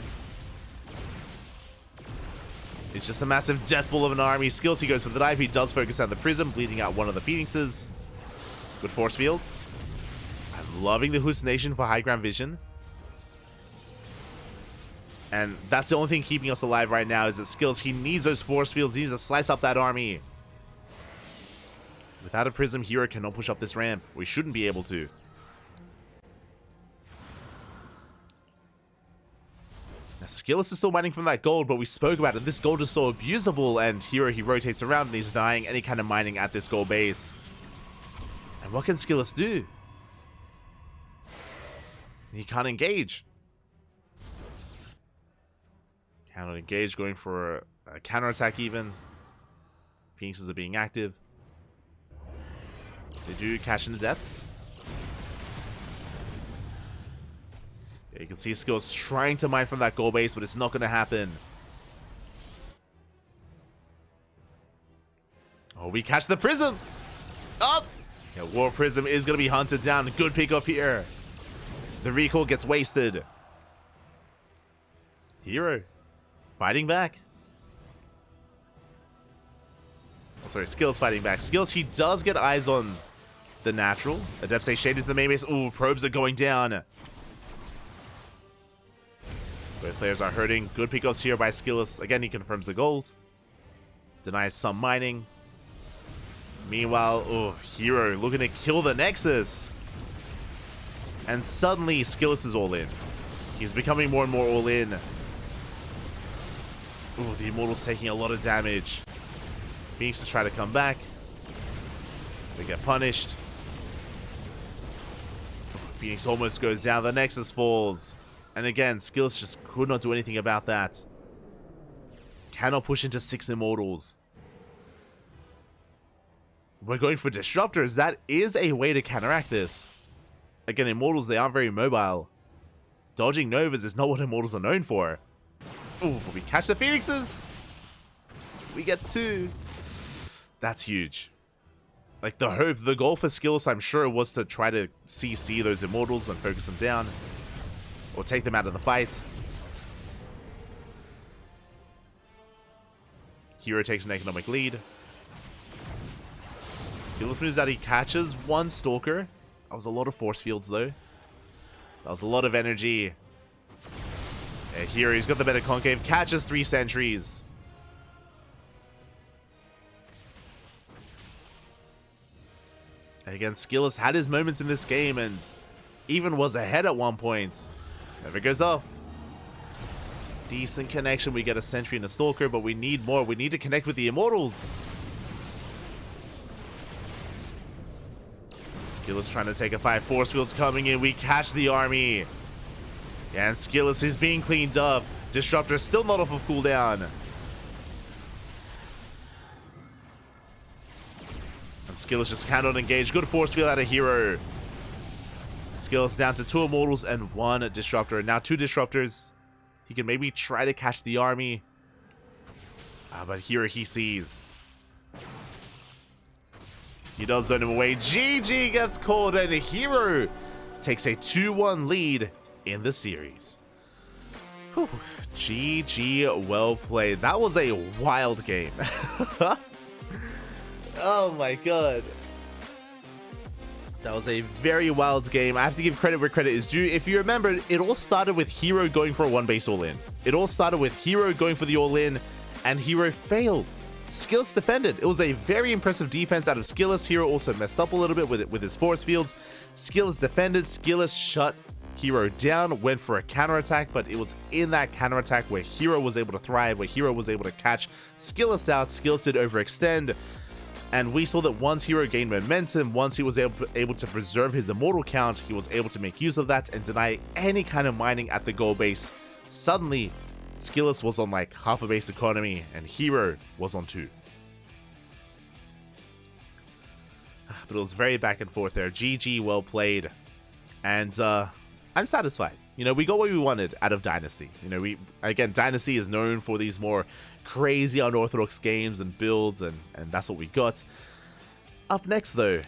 It's just a massive death ball of an army. Skills, he goes for the dive. He does focus on the Prism, bleeding out one of the Phoenixes. Good force field. I'm loving the hallucination for high ground vision. And that's the only thing keeping us alive right now is that Skills, he needs those force fields. He needs to slice up that army. Without a Prism, herO cannot push up this ramp. We shouldn't be able to. Now, SKillous is still mining from that gold, but we spoke about it. This gold is so abusable, and herO, he rotates around and he's dying any kind of mining at this gold base. And what can SKillous do? He can't engage. Cannot engage, going for a counterattack even. Phoenixes are being active. They do catch in the depth. Yeah, you can see Skills trying to mine from that gold base, but it's not going to happen. Oh, we catch the Prism! Up! Yeah, War Prism is going to be hunted down. Good pick up here. The recall gets wasted. herO fighting back. Oh, sorry, Skills fighting back. Skills, he does get eyes on the natural. Adepts say shade into the main base. Ooh, probes are going down. Both players are hurting. Good pickups here by Skillous. Again, he confirms the gold. Denies some mining. Meanwhile, oh, herO looking to kill the Nexus. And suddenly, Skillous is all in. He's becoming more and more all in. Ooh, the Immortal's taking a lot of damage. Phoenix is trying to come back. They get punished. Phoenix almost goes down. The Nexus falls. And again, Skillous just could not do anything about that. Cannot push into 6 Immortals. We're going for Disruptors. That is a way to counteract this. Again, Immortals, they aren't very mobile. Dodging Novas is not what Immortals are known for. Ooh, but we catch the Phoenixes. We get 2. That's huge. Like, the hope, the goal for Skillous, I'm sure, was to try to CC those Immortals and focus them down. Or take them out of the fight. herO takes an economic lead. Skillous moves out, he catches 1 Stalker. That was a lot of force fields, though. That was a lot of energy. Yeah, here he's got the better concave. Catches 3 sentries. And again, Skillous had his moments in this game and even was ahead at one point. Never goes off. Decent connection. We get a sentry and a Stalker, but we need more. We need to connect with the Immortals. Skillous trying to take a 5. Force fields coming in. We catch the army. Yeah, and Skillous is being cleaned up. Disruptor still not off of cooldown. And Skillous just cannot engage. Good force field out of herO. Skillous down to 2 Immortals and 1 Disruptor. Now 2 Disruptors. He can maybe try to catch the army. But herO, he sees. He does zone him away. GG gets called and herO takes a 2-1 lead in the series. Whew. GG, well played. That was a wild game. Oh my god. That was a very wild game. I have to give credit where credit is due. If you remember, it all started with herO going for a one base all-in. It all started with herO going for the all-in, and herO failed. SKillous defended. It was a very impressive defense out of SKillous. herO also messed up a little bit with his force fields. SKillous defended. SKillous shut herO down, went for a counterattack, but it was in that counterattack where herO was able to thrive, where herO was able to catch SKillous out. SKillous did overextend. And we saw that once herO gained momentum, once he was able to preserve his immortal count, he was able to make use of that and deny any kind of mining at the goal base. Suddenly, SKillous was on like half a base economy and herO was on 2. But it was very back and forth there. GG, well played. And I'm satisfied. You know, we got what we wanted out of Dynasty. You know, again, Dynasty is known for these more crazy unorthodox games and builds, and that's what we got. Up next, though,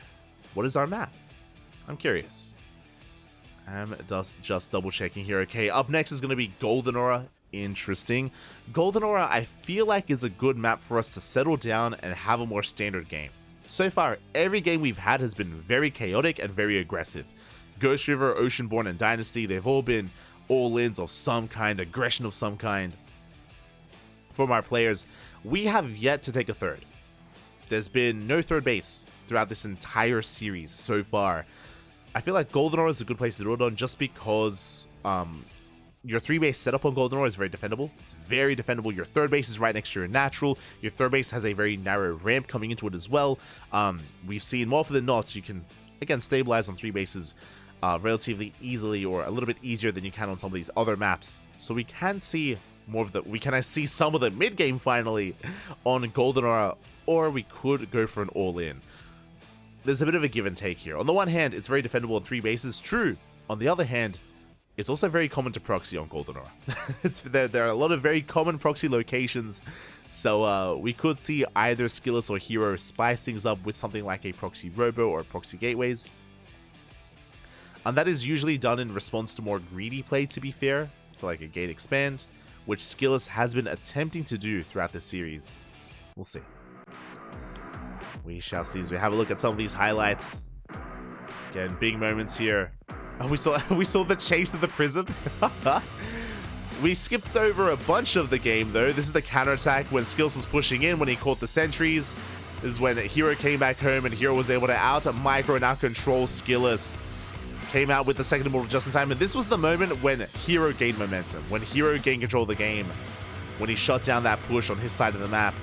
what is our map? I'm curious. I'm just double checking here. Okay, up next is going to be Golden Aura. Interesting. Golden Aura, I feel like, is a good map for us to settle down and have a more standard game. So far, every game we've had has been very chaotic and very aggressive. Ghost River, Oceanborn, and Dynasty, they've all been all-ins of some kind, aggression of some kind. From our players, we have yet to take a third. There's been no third base throughout this entire series so far. I feel like Golden Aura is a good place to do it on just because your 3-base setup on Golden Aura is very defendable. It's very defendable. Your third base is right next to your natural. Your third base has a very narrow ramp coming into it as well. We've seen more often than not, you can, again, stabilize on 3 bases relatively easily, or a little bit easier than you can on some of these other maps. So we can see more of the, we can see some of the mid game finally on Golden Aura, or we could go for an all-in. There's a bit of a give and take here. On the one hand, it's very defendable on 3 bases, true. On the other hand, it's also very common to proxy on Golden Aura. There are a lot of very common proxy locations, so we could see either SKillous or herO spice things up with something like a proxy robo or proxy gateways. And that is usually done in response to more greedy play, to be fair, so like a gate expand, which SKillous has been attempting to do throughout this series. We'll see. We shall see as we have a look at some of these highlights. Again, big moments here. Oh, we saw the chase of the prism. We skipped over a bunch of the game though. This is the counterattack when SKillous was pushing in when he caught the sentries. This is when herO came back home and herO was able to out-micro and out-control SKillous. Came out with the second immortal just in time, and this was the moment when herO gained momentum, when herO gained control of the game, when he shut down that push on his side of the map.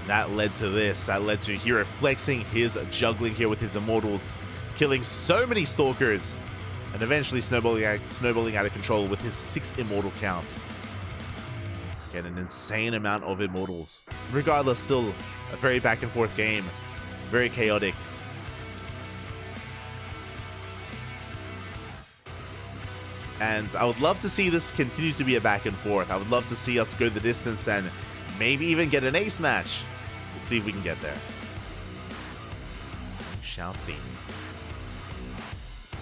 That led to this. That led to herO flexing his juggling here with his immortals, killing so many stalkers, and eventually snowballing out of control with his 6 immortal count. Again, an insane amount of immortals. Regardless, still a very back and forth game, very chaotic. And I would love to see this continue to be a back and forth. I would love to see us go the distance and maybe even get an ace match. We'll see if we can get there. We shall see.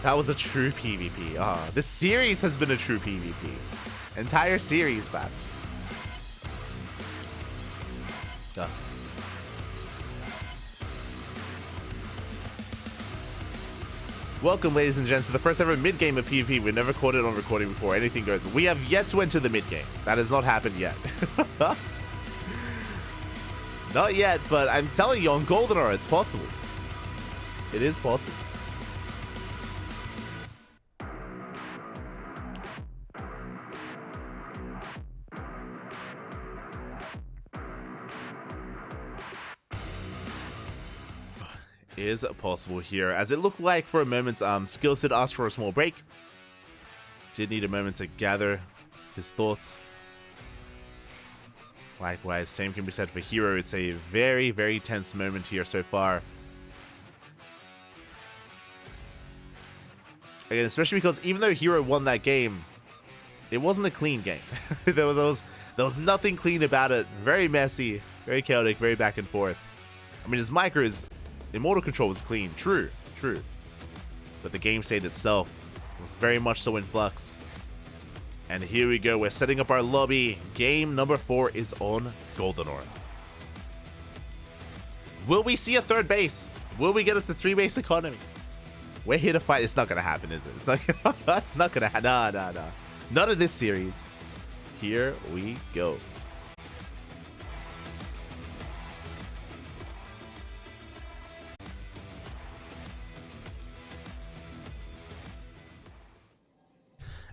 That was a true PvP. This series has been a true PvP. Entire series, man. Welcome, ladies and gents, to the first ever mid-game of PvP. We've never caught it on recording before. Anything goes. We have yet to enter the mid-game. That has not happened yet. Not yet, but I'm telling you, on Golden Aura, it's possible. It is possible. Is possible here, as it looked like for a moment SKillous did ask for a small break. Did need a moment to gather his thoughts. Likewise, same can be said for herO. It's a very, very tense moment here so far. Again, especially because even though herO won that game, it wasn't a clean game. there was nothing clean about it. Very messy, very chaotic, very back and forth. I mean, his immortal control was clean, true. But the game state itself was very much so in flux. And here we go. We're setting up our lobby. Game number 4 is on GoldenOra. Will we see a third base? Will we get up to 3 base economy? We're here to fight. It's not going to happen, is it? It's not, it's not going to happen. Nah. None of this series. Here we go.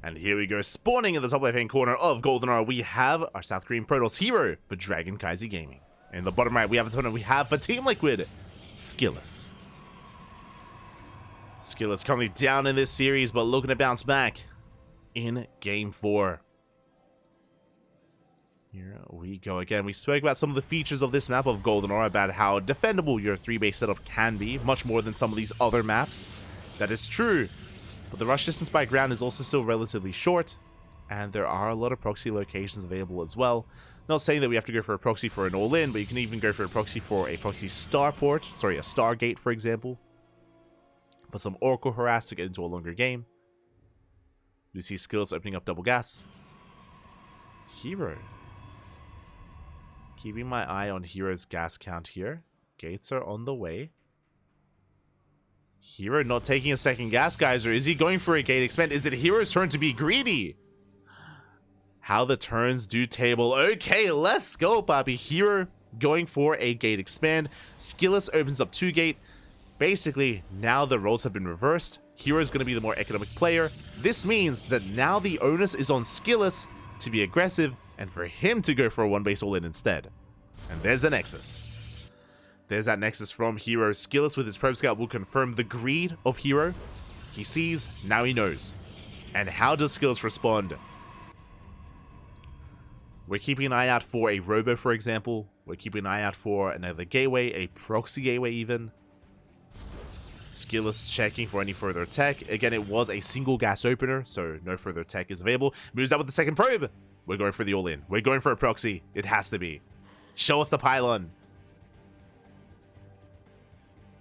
And here we go, spawning in the top left-hand corner of GoldenOra, we have our South Korean Protoss herO for CranKy Gaming. In the bottom right, we have the tournament we have for Team Liquid, SKillous. SKillous currently down in this series, but looking to bounce back in Game 4. Here we go again. We spoke about some of the features of this map of GoldenOra, about how defendable your 3-base setup can be, much more than some of these other maps. That is true. But the rush distance by ground is also still relatively short, and there are a lot of proxy locations available as well. Not saying that we have to go for a proxy for an all-in, but you can even go for a proxy starport, sorry, a Stargate, for example, for some Oracle harass to get into a longer game. You see SKillous opening up double gas. herO. Keeping my eye on herO's gas count here. Gates are on the way. herO not taking a second gas geyser. Is he going for a gate expand? Is it herO's turn to be greedy? How the turns do table. Okay, let's go, Bobby. herO going for a gate expand. SKillous opens up 2 gate. Basically, now the roles have been reversed. herO's going to be the more economic player. This means that now the onus is on SKillous to be aggressive and for him to go for a 1-base all-in instead. And there's the Nexus. There's that Nexus from herO. SKillous with his Probe Scout will confirm the greed of herO. He sees, now he knows. And how does SKillous respond? We're keeping an eye out for a Robo, for example. We're keeping an eye out for another gateway, a proxy gateway even. SKillous checking for any further attack. Again, it was a single gas opener, so no further attack is available. Moves out with the second probe. We're going for the all-in. We're going for a proxy. It has to be. Show us the pylon.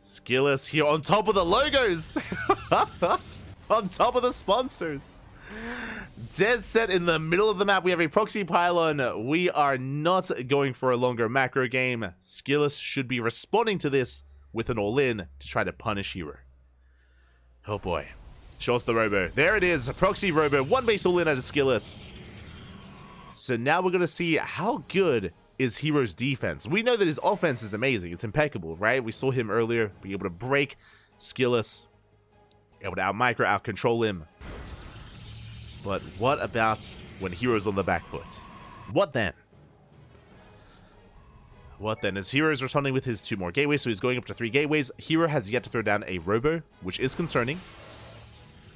SKillous here on top of the logos. On top of the sponsors. Dead set in the middle of the map. We have a proxy pylon. We are not going for a longer macro game. SKillous should be responding to this with an all-in to try to punish herO. Oh boy. Show us the Robo. There it is. A proxy Robo. 1-base all-in at a SKillous. So now we're going to see how good is herO's defense. We know that his offense is amazing. It's impeccable, right? We saw him earlier be able to break SKillous, able to out-micro, out-control him. But what about when herO's on the back foot? What then? What then? As herO's responding with his 2 more gateways, so he's going up to 3 gateways. herO has yet to throw down a Robo, which is concerning.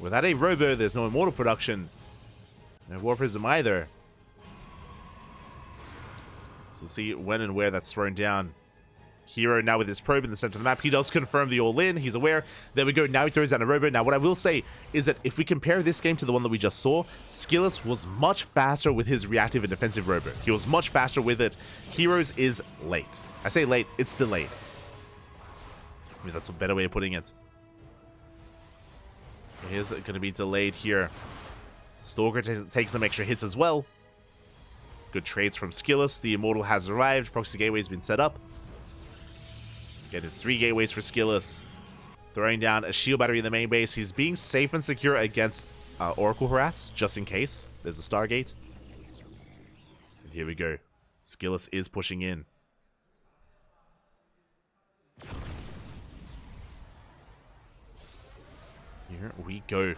Without a Robo, there's no Immortal production. No War Prism either. So we'll see when and where that's thrown down. herO now with his probe in the center of the map. He does confirm the all-in. He's aware. There we go. Now he throws down a Robo. Now, what I will say is that if we compare this game to the one that we just saw, SKillous was much faster with his reactive and defensive Robo. He was much faster with it. herO's is late. I say late. It's delayed. I mean, that's a better way of putting it. It is going to be delayed here. Stalker takes some extra hits as well. Good trades from SKillous. The Immortal has arrived. Proxy gateway has been set up. Again, it's 3 gateways for SKillous. Throwing down a shield battery in the main base. He's being safe and secure against Oracle harass, just in case. There's a Stargate. And here we go. SKillous is pushing in. Here we go.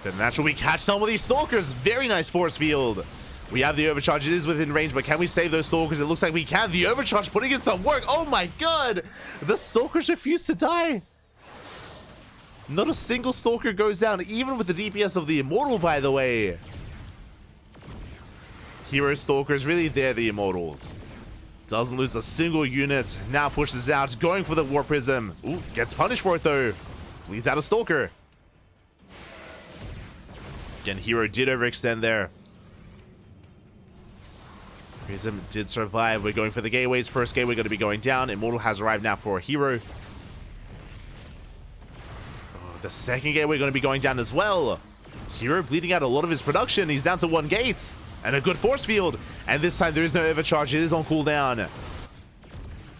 Then naturally we catch some of these Stalkers. Very nice force field. We have the overcharge. It is within range, but can we save those Stalkers? It looks like we can. The overcharge putting in some work. Oh my god! The Stalkers refuse to die. Not a single Stalker goes down, even with the DPS of the Immortal, by the way. herO Stalkers, really, they're the Immortals. Doesn't lose a single unit. Now pushes out, going for the War Prism. Ooh, gets punished for it, though. Leads out a Stalker. Again, herO did overextend there. Prism did survive. We're going for the gateways. First gateway going to be going down. Immortal has arrived now for herO. Oh, the second gateway going to be going down as well. herO bleeding out a lot of his production. He's down to 1 gate and a good force field. And this time there is no overcharge. It is on cooldown.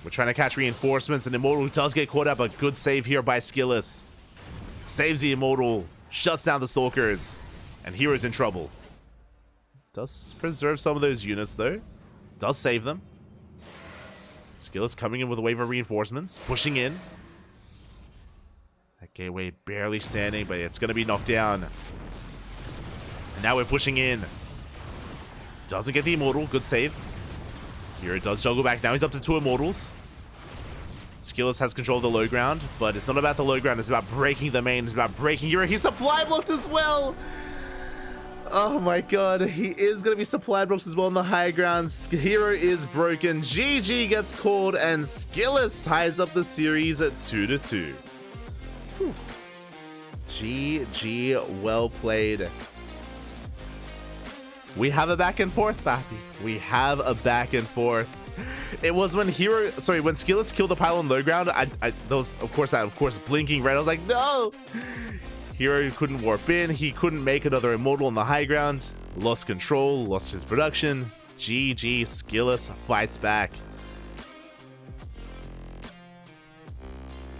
We're trying to catch reinforcements, and Immortal does get caught up. A good save here by SKillous. Saves the Immortal, shuts down the Stalkers, and herO's in trouble. Does preserve some of those units though. Does save them. SKillous coming in with a wave of reinforcements, pushing in. That gateway barely standing, but it's going to be knocked down. And now we're pushing in. Doesn't get the Immortal. Good save. herO does juggle back. Now he's up to 2 Immortals. SKillous has control of the low ground, but it's not about the low ground. It's about breaking the main. It's about breaking herO. He's supply blocked as well. Oh my god. He is going to be supply blocked as well on the high ground. herO is broken. GG gets called, and SKillous ties up the series at 2-2. Whew. GG, well played. We have a back and forth, Bappy. We have a back and forth. It was when when SKillous killed the pylon low ground. There was, of course, blinking red. I was like, no. herO couldn't warp in. He couldn't make another Immortal on the high ground. Lost control, lost his production. GG, SKillous fights back.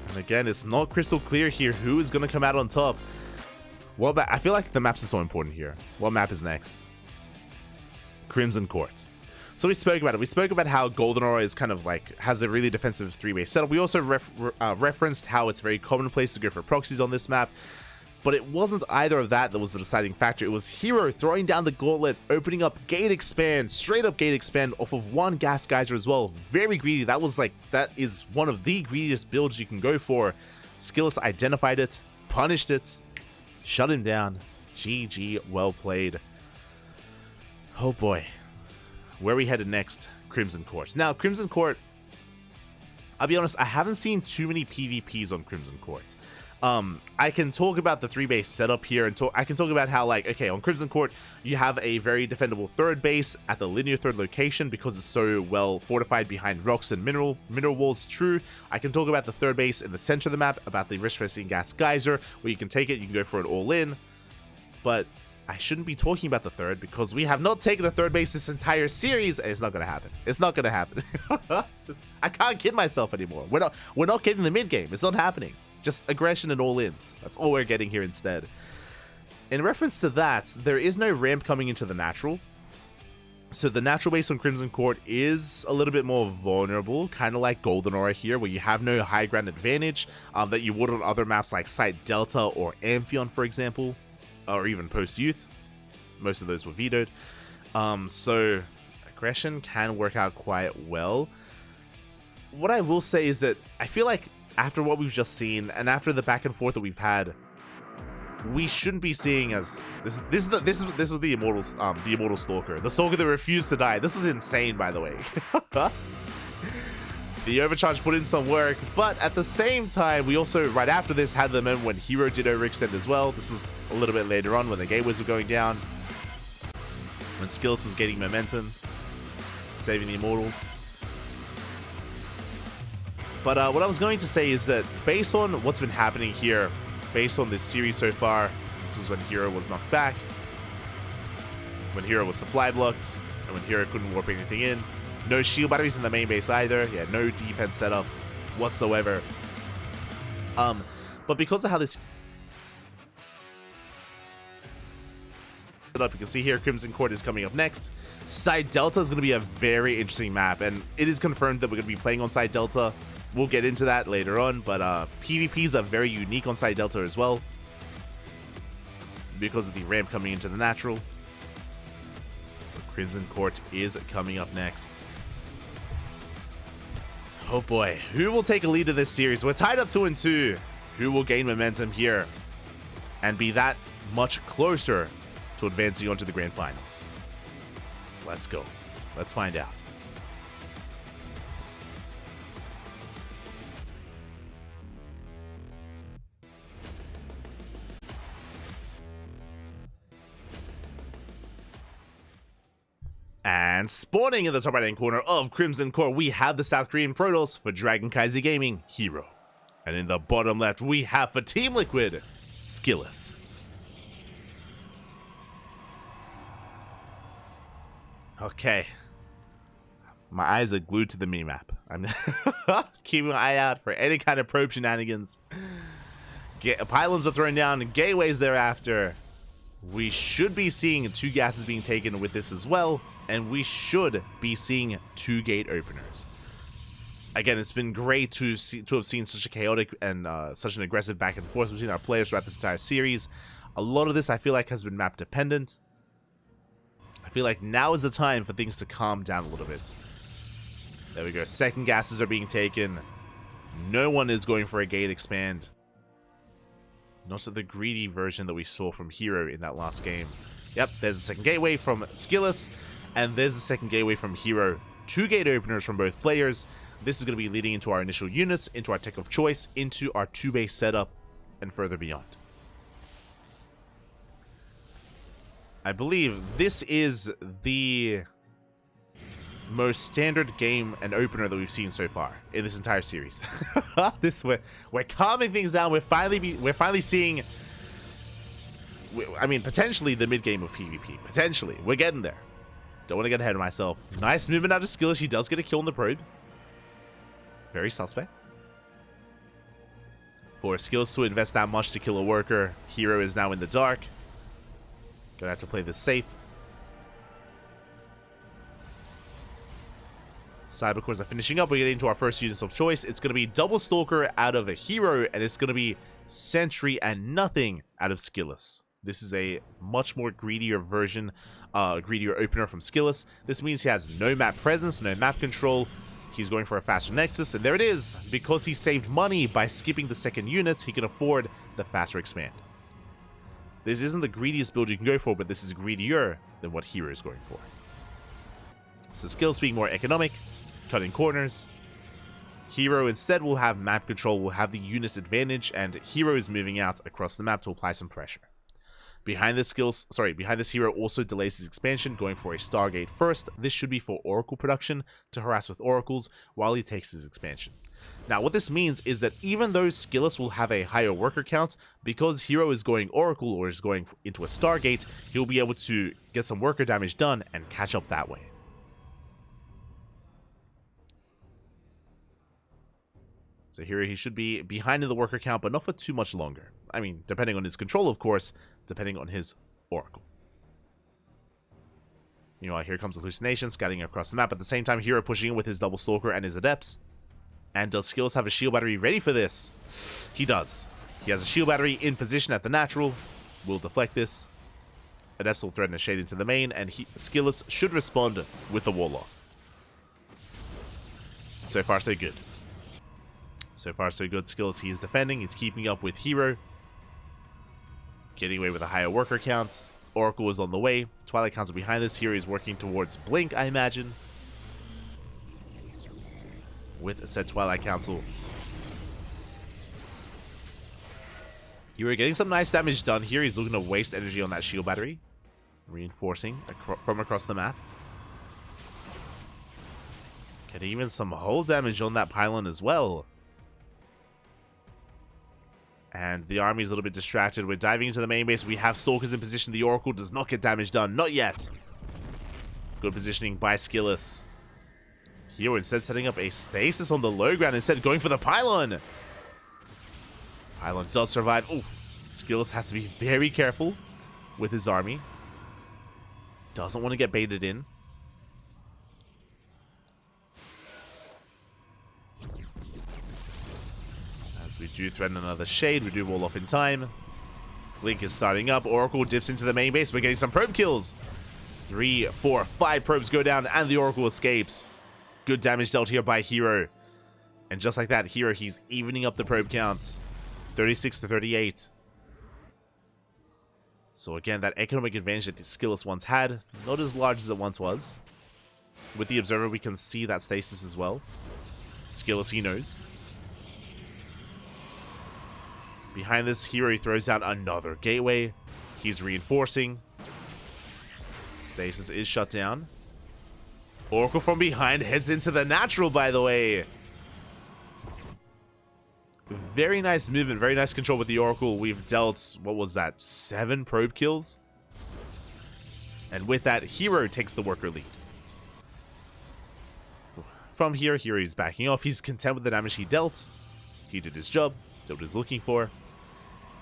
And again, it's not crystal clear here who is going to come out on top. Well, I feel like the maps are so important here. What map is next? Crimson Court. So we spoke about it. We spoke about how GoldenEye is kind of like has a really defensive 3-way setup. We also referenced how it's very commonplace to go for proxies on this map. But it wasn't either of that was the deciding factor. It was herO throwing down the gauntlet, opening up gate expand, straight up gate expand off of 1 gas geyser as well. Very greedy. That is one of the greediest builds you can go for. SKillous identified it, punished it, shut him down. GG, well played. Oh boy. Where are we headed next? Crimson Court. Now, Crimson Court, I'll be honest, I haven't seen too many PvPs on Crimson Court. I can talk about the 3-base setup here, and I can talk about how, like, okay, on Crimson Court, you have a very defendable 3rd base at the linear 3rd location because it's so well fortified behind rocks and mineral walls. True. I can talk about the 3rd base in the center of the map, about the risk-facing gas geyser, where you can take it, you can go for it all in, but I shouldn't be talking about the 3rd because we have not taken a 3rd base this entire series, and it's not going to happen. It's not going to happen. I can't kid myself anymore. We're not getting the mid game. It's not happening. Just aggression and all-ins. That's all we're getting here instead. In reference to that, there is no ramp coming into the natural. So the natural base on Crimson Court is a little bit more vulnerable, kind of like GoldenEye here, where you have no high ground advantage that you would on other maps like Site Delta or Amphion, for example. Or even post-youth. Most of those were vetoed. So aggression can work out quite well. What I will say is that I feel like after what we've just seen, and after the back and forth that we've had, we shouldn't be seeing as this was the Immortal Stalker, the Stalker that refused to die. This was insane, by the way. The overcharge put in some work, but at the same time, we also, right after this, had the moment when herO did overextend as well. This was a little bit later on when the gateways were going down, when SKillous was getting momentum, saving the Immortal. But what I was going to say is that based on what's been happening here, based on this series so far, this was when herO was knocked back, when herO was supply blocked, and when herO couldn't warp anything in. No shield batteries in the main base either. Yeah, no defense setup whatsoever. But because of how this up, you can see here Crimson Court is coming up next. Side Delta is going to be a very interesting map, and it is confirmed that we're going to be playing on Side Delta. We'll get into that later on, but PvPs are very unique on Side Delta as well because of the ramp coming into the natural. But Crimson Court is coming up next. Oh boy, who will take a lead in this series? We're tied up 2-2. Who will gain momentum here and be that much closer to advancing onto the grand finals? Let's go. Let's find out. And spawning in the top right-hand corner of Crimson Court, we have the South Korean Protoss for Dragon Kaiser Gaming, herO. And in the bottom left, we have for Team Liquid, SKillous. Okay. My eyes are glued to the mini-map. I'm keeping an eye out for any kind of probe shenanigans. Pylons are thrown down, and gateways thereafter. We should be seeing 2 gases being taken with this as well, and we should be seeing 2 gate openers. Again, it's been great to have seen such a chaotic and such an aggressive back and forth between our players throughout this entire series. A lot of this, I feel like, has been map dependent. I feel like now is the time for things to calm down a little bit. There we go. Second gases are being taken. No one is going for a gate expand. Not the greedy version that we saw from herO in that last game. Yep, there's a second gateway from SKillous, and there's a second gateway from herO. 2 gate openers from both players. This is going to be leading into our initial units, into our tech of choice, into our 2-base setup, and further beyond. I believe this is the most standard game and opener that we've seen so far in this entire series. We're calming things down. We're finally seeing, I mean, potentially the mid game of PvP. Potentially, we're getting there. Don't want to get ahead of myself. Nice movement out of SKillous. He does get a kill on the probe. Very suspect. For SKillous to invest that much to kill a worker, herO is now in the dark. Gonna have to play this safe. Cybercores are finishing up. We're getting into our first units of choice. It's going to be Double Stalker out of a herO, and it's going to be Sentry and nothing out of SKillous. This is a much more greedier version, greedier opener from SKillous. This means he has no map presence, no map control. He's going for a faster Nexus, and there it is. Because he saved money by skipping the second unit, he can afford the faster expand. This isn't the greediest build you can go for, but this is greedier than what herO is going for. So SKillous being more economic, cutting corners. herO instead will have map control, will have the unit advantage, and herO is moving out across the map to apply some pressure. Behind this herO also delays his expansion, going for a Stargate first. This should be for Oracle production, to harass with Oracles while he takes his expansion. Now, what this means is that even though SKillous will have a higher worker count, because herO is going Oracle or is going into a Stargate, he'll be able to get some worker damage done and catch up that way. So here he should be behind in the worker count, but not for too much longer. I mean, depending on his control, of course, depending on his Oracle. Meanwhile, here comes Hallucination, scouting across the map. At the same time, herO pushing in with his Double Stalker and his Adepts. And does SKillous have a shield battery ready for this? He does. He has a shield battery in position at the natural. Will deflect this. Adepts will threaten a shade into the main, and SKillous should respond with the wall off. So far, so good. So far, so good. SKillous, he is defending. He's keeping up with herO. Getting away with a higher worker count. Oracle is on the way. Twilight Council behind this. Here he's working towards Blink, I imagine. With a said Twilight Council. herO getting some nice damage done here. He's looking to waste energy on that shield battery. Reinforcing from across the map. Getting even some hull damage on that pylon as well. And the army is a little bit distracted. We're diving into the main base. We have Stalkers in position. The Oracle does not get damage done. Not yet. Good positioning by SKillous. herO instead setting up a stasis on the low ground. Instead going for the pylon. Pylon does survive. Oh, SKillous has to be very careful with his army. Doesn't want to get baited in. We do threaten another shade. We do wall off in time. Blink is starting up. Oracle dips into the main base. We're getting some probe kills. 3, 4, 5 probes go down, and the Oracle escapes. Good damage dealt here by herO. And just like that, herO, he's evening up the probe counts. 36 to 38. So again, that economic advantage that SKillous once had, not as large as it once was. With the Observer, we can see that stasis as well. SKillous, he knows. Behind this, herO throws out another gateway. He's reinforcing. Stasis is shut down. Oracle from behind heads into the natural, by the way. Very nice movement, very nice control with the Oracle. We've dealt, what was that, 7 probe kills? And with that, herO takes the worker lead. from here. Here he's backing off. He's content with the damage he dealt. He did his job, did what he's looking for.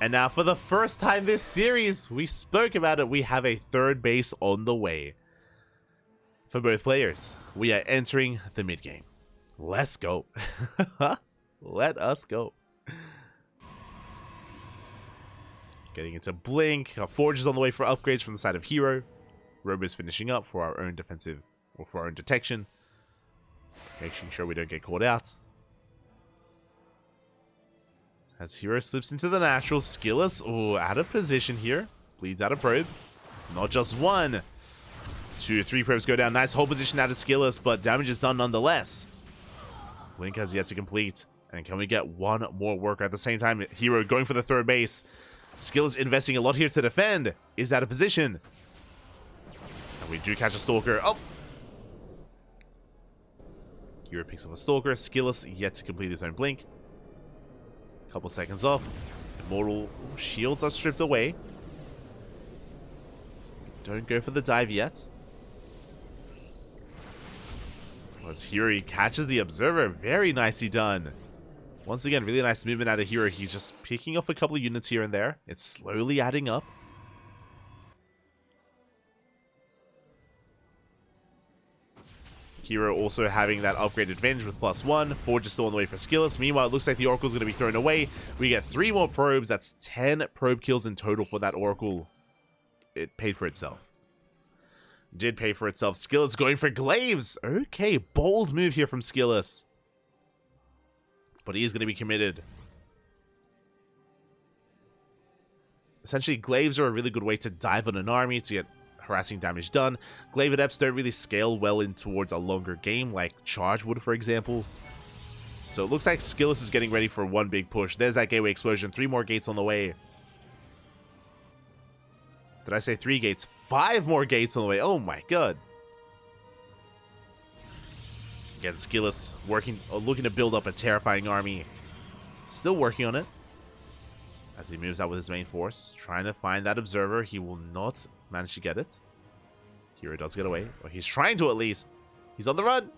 And now for the first time this series, we spoke about it, we have a third base on the way. For both players, we are entering the mid game. Let's go. Let us go. Getting into Blink. Our Forge is on the way for upgrades from the side of herO. Robo's finishing up for our own defensive, or for our own detection. Making sure we don't get caught out. As herO slips into the natural, SKillous, oh, out of position here. Bleeds out a probe. Not just one. 2 or 3 probes go down. Nice hold position out of SKillous, but damage is done nonetheless. Blink has yet to complete. And can we get one more worker at the same time? herO going for the third base. SKillous investing a lot here to defend. Is out of position. And we do catch a Stalker. Oh! herO picks up a Stalker. SKillous yet to complete his own Blink. Couple seconds off. Immortal shields are stripped away. Don't go for the dive yet. As herO catches the Observer. Very nicely done. Once again, really nice movement out of herO. He's just picking off a couple of units here and there. It's slowly adding up. herO also having that upgrade advantage with +1. Forge is still on the way for SKillous. Meanwhile, it looks like the Oracle's going to be thrown away. We get 3 more probes. That's 10 probe kills in total for that Oracle. It paid for itself. Did pay for itself. SKillous going for Glaives. Okay, bold move here from SKillous. But he is going to be committed. Essentially, Glaives are a really good way to dive on an army to get harassing damage done. Glaive Adepts don't really scale well in towards a longer game, like Charge would, for example. So it looks like SKillous is getting ready for one big push. There's that gateway explosion. 3 more gates on the way. Did I say 3 gates? 5 more gates on the way. Oh my god. Again, SKillous looking to build up a terrifying army. Still working on it. As he moves out with his main force. Trying to find that Observer. He will not manage to get it. herO does get away. Or he's trying to at least. He's on the run.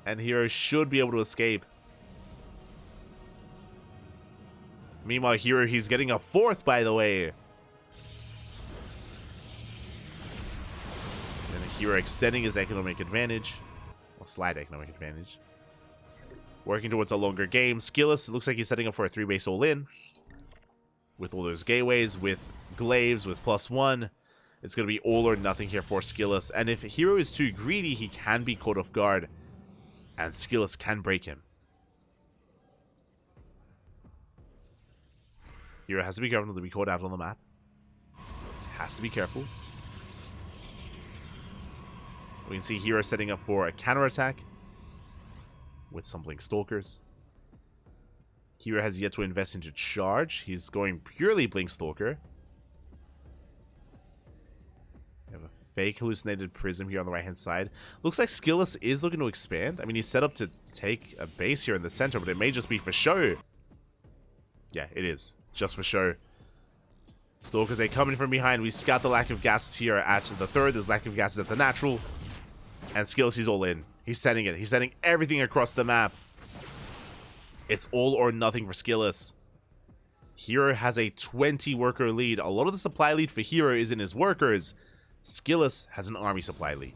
And herO should be able to escape. Meanwhile, herO, he's getting a 4th, by the way. And herO extending his economic advantage. Or slight economic advantage. Working towards a longer game. SKillous, it looks like he's setting up for a 3-base all-in. With all those gateways, with Glaives, with +1. It's going to be all or nothing here for SKillous. And if herO is too greedy, he can be caught off guard. And SKillous can break him. herO has to be careful not to be caught out on the map. Has to be careful. We can see herO setting up for a counterattack. With some Blink Stalkers. herO has yet to invest into Charge. He's going purely Blink Stalker. We have a fake hallucinated Prism here on the right hand side. Looks like SKillous is looking to expand. I mean, he's set up to take a base here in the center, but it may just be for show. Yeah, it is. Just for show. Stalkers, they come in from behind. We scout the lack of gases here at the 3rd. There's lack of gases at the natural. And SKillous, he's all in. He's setting it. He's setting everything across the map. It's all or nothing for SKillous. herO has a 20 worker lead. A lot of the supply lead for herO is in his workers. SKillous has an army supply lead.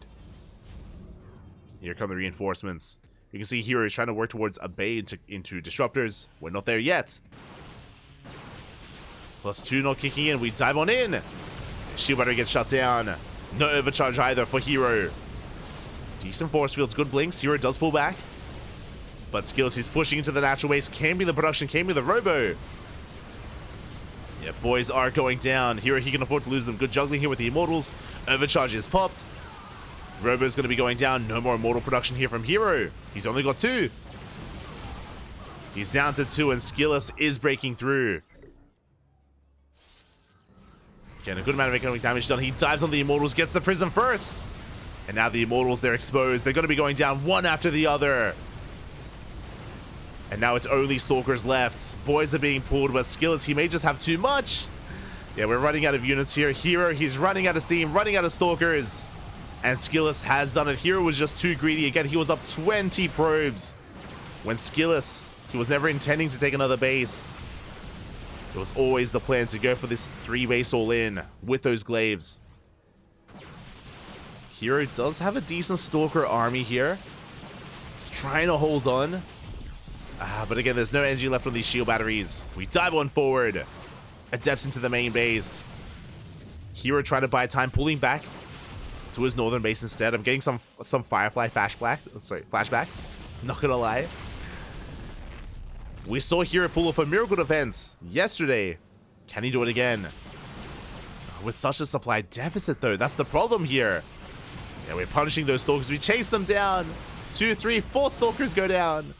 Here come the reinforcements. You can see herO is trying to work towards a bay into disruptors. We're not there yet. +2 not kicking in. We dive on in. Shield battery gets shut down. No overcharge either for herO. Decent force fields, good blinks. herO does pull back. But SKillous is pushing into the natural waste. Can be the production, can be the robo. Yeah, boys are going down. herO, he can afford to lose them. Good juggling here with the Immortals. Overcharge is popped. Robo's going to be going down. No more Immortal production here from herO. He's only got 2. He's down to 2 and SKillous is breaking through. Again, a good amount of economic damage done. He dives on the Immortals, gets the Prism first. And now the Immortals, they're exposed. They're going to be going down one after the other. And now it's only Stalkers left. Boys are being pulled, but SKillous, he may just have too much. Yeah, we're running out of units here. herO, he's running out of steam, running out of Stalkers. And SKillous has done it. herO was just too greedy. Again, he was up 20 probes. When SKillous, he was never intending to take another base. It was always the plan to go for this 3-base all-in with those glaives. herO does have a decent Stalker army here. He's trying to hold on. But again, there's no energy left on these shield batteries. We dive on forward. Adepts into the main base. herO trying to buy time, pulling back to his northern base instead. I'm getting some Firefly flashbacks. Not gonna lie. We saw herO pull off a miracle defense yesterday. Can he do it again? With such a supply deficit though, that's the problem here. Yeah, we're punishing those Stalkers. We chase them down. 2, 3, 4 Stalkers go down.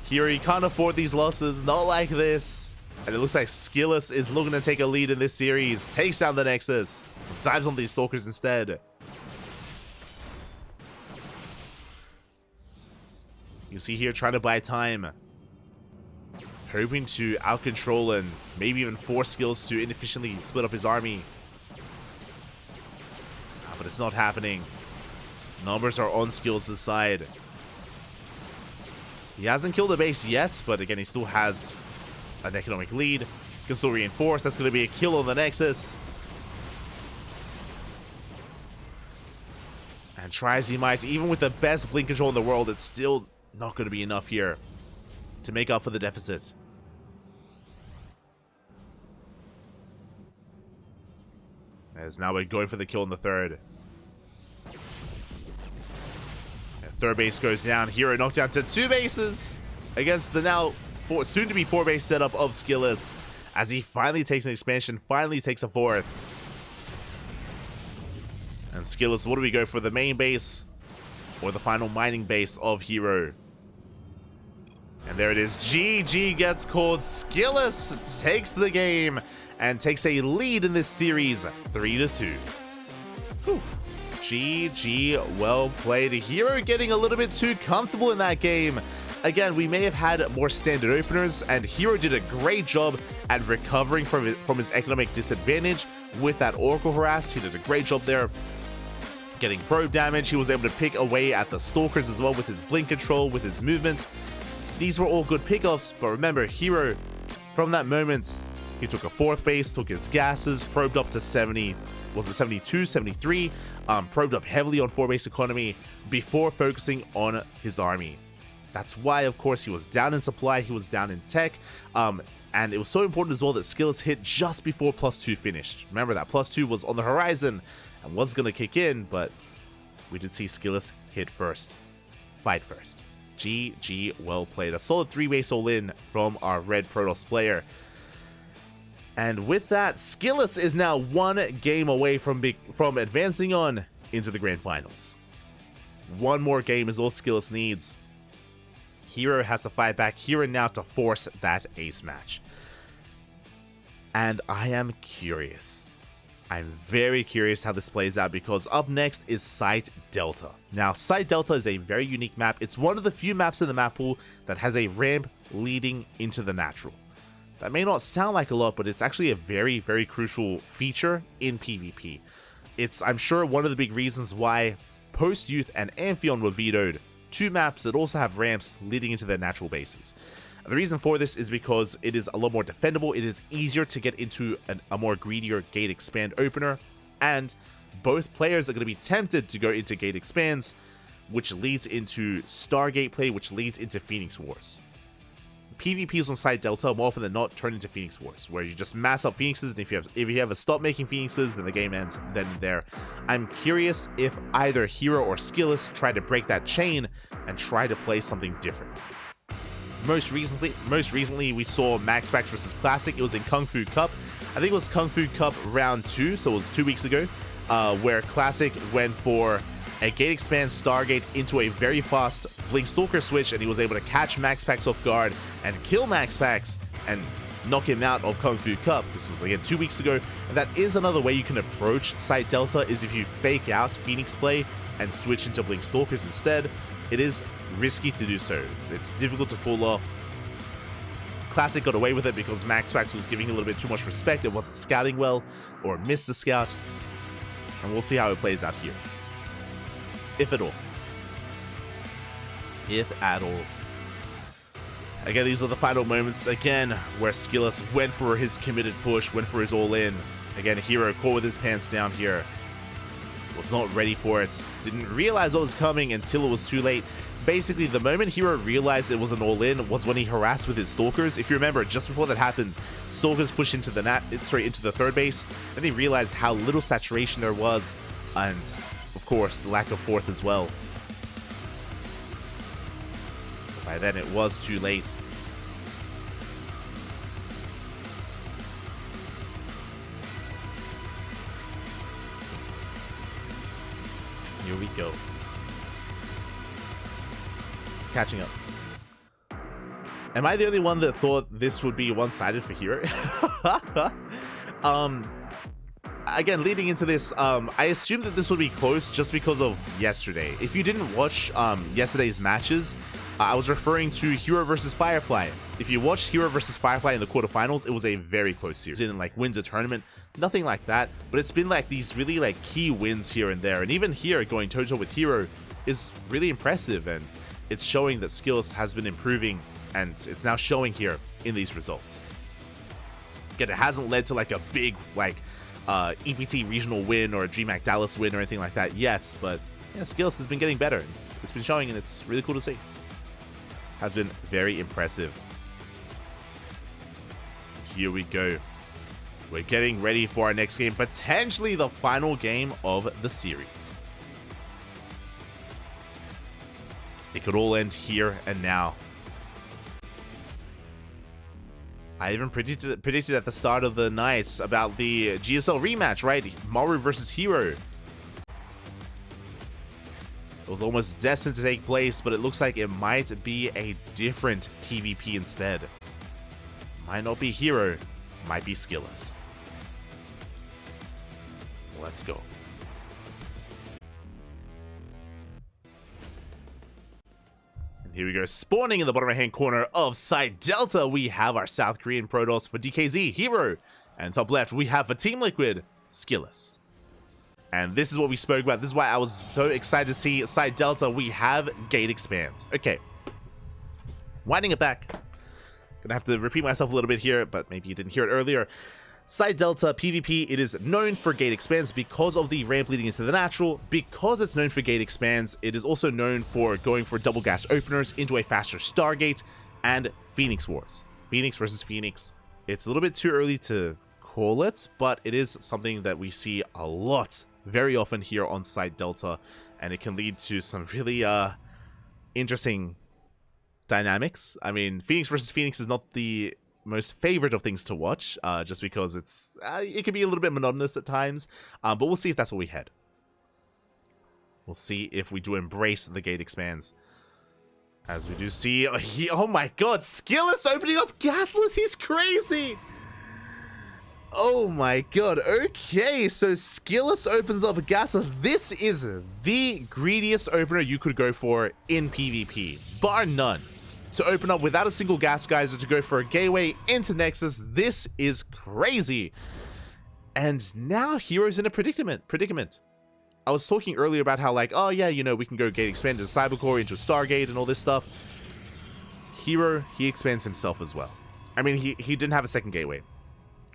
herO, you can't afford these losses. Not like this. And it looks like SKillous is looking to take a lead in this series. Takes down the Nexus. Dives on these Stalkers instead. You see here trying to buy time. Hoping to out-control and maybe even force SKillous to inefficiently split up his army. But it's not happening. Numbers are on SKillous' side. He hasn't killed the base yet, but again, he still has an economic lead. Can still reinforce. That's going to be a kill on the Nexus. And try as he might, even with the best blink control in the world, it's still not going to be enough here to make up for the deficit. As now we're going for the kill in the third. And third base goes down. herO knocked down to 2 bases against the now soon-to-be 4-base setup of SKillous, as he finally takes an expansion, finally takes a 4th. And SKillous, what do we go for, the main base or the final mining base of herO? And there it is. GG gets called. SKillous takes the game and takes a lead in this series, 3-2. Whew. GG, well played. herO getting a little bit too comfortable in that game. Again, we may have had more standard openers, and herO did a great job at recovering from his economic disadvantage with that Oracle Harass. He did a great job there getting probe damage. He was able to pick away at the Stalkers as well with his blink control, with his movement. These were all good pickoffs, but remember, herO, from that moment, he took a 4th base, took his gases, probed up to 70, was it 72, 73, probed up heavily on 4-base economy before focusing on his army. That's why, of course, he was down in supply, he was down in tech, and it was so important as well that SKillous hit just before +2 finished. Remember that +2 was on the horizon and was going to kick in, but we did see SKillous hit first, fight first. GG, well played. A solid 3-base all-in from our red Protoss player. And with that, SKillous is now 1 game away from advancing on into the Grand Finals. 1 more game is all SKillous needs. herO has to fight back. herO now to force that ace match. And I am curious. I'm very curious how this plays out, because up next is Site Delta. Now, Site Delta is a very unique map. It's one of the few maps in the map pool that has a ramp leading into the natural. That may not sound like a lot, but it's actually a very, very crucial feature in PvP. It's, I'm sure, one of the big reasons why Post-Youth and Amphion were vetoed, 2 maps that also have ramps leading into their natural bases. The reason for this is because it is a lot more defendable, it is easier to get into a more greedier gate expand opener, and both players are going to be tempted to go into gate expands, which leads into Stargate play, which leads into Phoenix Wars. PvPs on Site Delta more often than not turn into Phoenix Wars, where you just mass up Phoenixes, and if you have to stop making Phoenixes, then the game ends then and there. I'm curious if either herO or SKillous try to break that chain and try to play something different. Most recently, we saw MaxPax versus Classic. It was in Kung Fu Cup. I think it was Kung Fu Cup round 2, so it was 2 weeks ago, where Classic went for a gate expand Stargate into a very fast Blink Stalker switch, and he was able to catch MaxPax off guard and kill MaxPax and knock him out of Kung Fu Cup. This was again 2 weeks ago, and that is another way you can approach Site Delta, is if you fake out Phoenix play and switch into Blink Stalkers instead. It is risky to do so. It's difficult to pull off. Classic got away with it because MaxPax was giving a little bit too much respect. It wasn't scouting well, or missed the scout. And we'll see how it plays out here. If at all. If at all. Again, these are the final moments, again, where SKillous went for his committed push, went for his all-in. Again, herO caught with his pants down here. Was not ready for it. Didn't realize what was coming until it was too late. Basically, the moment herO realized it was an all-in was when he harassed with his Stalkers. If you remember, just before that happened, Stalkers pushed into the into the third base, and he realized how little saturation there was, and of course, the lack of fourth as well. By then, it was too late. Here we go. Catching up. Am I the only one that thought this would be one-sided for herO? Again, leading into this, I assumed that this would be close just because of yesterday. If you didn't watch yesterday's matches, I was referring to herO versus Firefly. If you watched herO versus Firefly in the quarterfinals, it was a very close series. Didn't like wins a tournament, nothing like that. But it's been like these really like key wins here and there, and even here going toe-to-toe with herO is really impressive, and it's showing that SKillous has been improving, and it's now showing here in these results. Again, it hasn't led to like a big like EPT regional win or a DreamHack Dallas win or anything like that yet, but yeah, SKillous has been getting better. It's been showing, and it's really cool to see. Has been very impressive. Here we go. We're getting ready for our next game, potentially the final game of the series. It could all end here and now. I even predicted at the start of the night about the GSL rematch, right? Maru versus herO. It was almost destined to take place, but it looks like it might be a different TVP instead. Might not be herO, might be SKillous. Let's go. And here we go, spawning in the bottom right-hand corner of side Delta, we have our South Korean Protoss for DKZ, herO. And top left, we have for Team Liquid, SKillous. And this is what we spoke about. This is why I was so excited to see side Delta. We have Gate Expands. Okay. Winding it back. Gonna have to repeat myself a little bit here, but maybe you didn't hear it earlier. Side Delta PvP, it is known for Gate Expands because of the ramp leading into the natural. Because it's known for Gate Expands, it is also known for going for double gas openers into a faster Stargate and Phoenix Wars. Phoenix versus Phoenix. It's a little bit too early to call it, but it is something that we see a lot, very often here on side Delta, and it can lead to some really interesting dynamics. I mean, Phoenix versus Phoenix is not the most favorite of things to watch, just because it can be a little bit monotonous at times, but we'll see if that's what we head. We'll see if we do embrace the Gate Expands. As we do see, oh my god, SKillous opening up gasless, he's crazy! Oh my god, okay, so SKillous opens up gasless. This is the greediest opener you could go for in PvP, bar none. To open up without a single gas geyser, to go for a gateway into Nexus, this is crazy. And now herO's in a predicament. I was talking earlier about how like, oh yeah, you know, we can go Gate Expand into Cybercore, into a Stargate and all this stuff. herO, he expands himself as well. I mean, he didn't have a second gateway,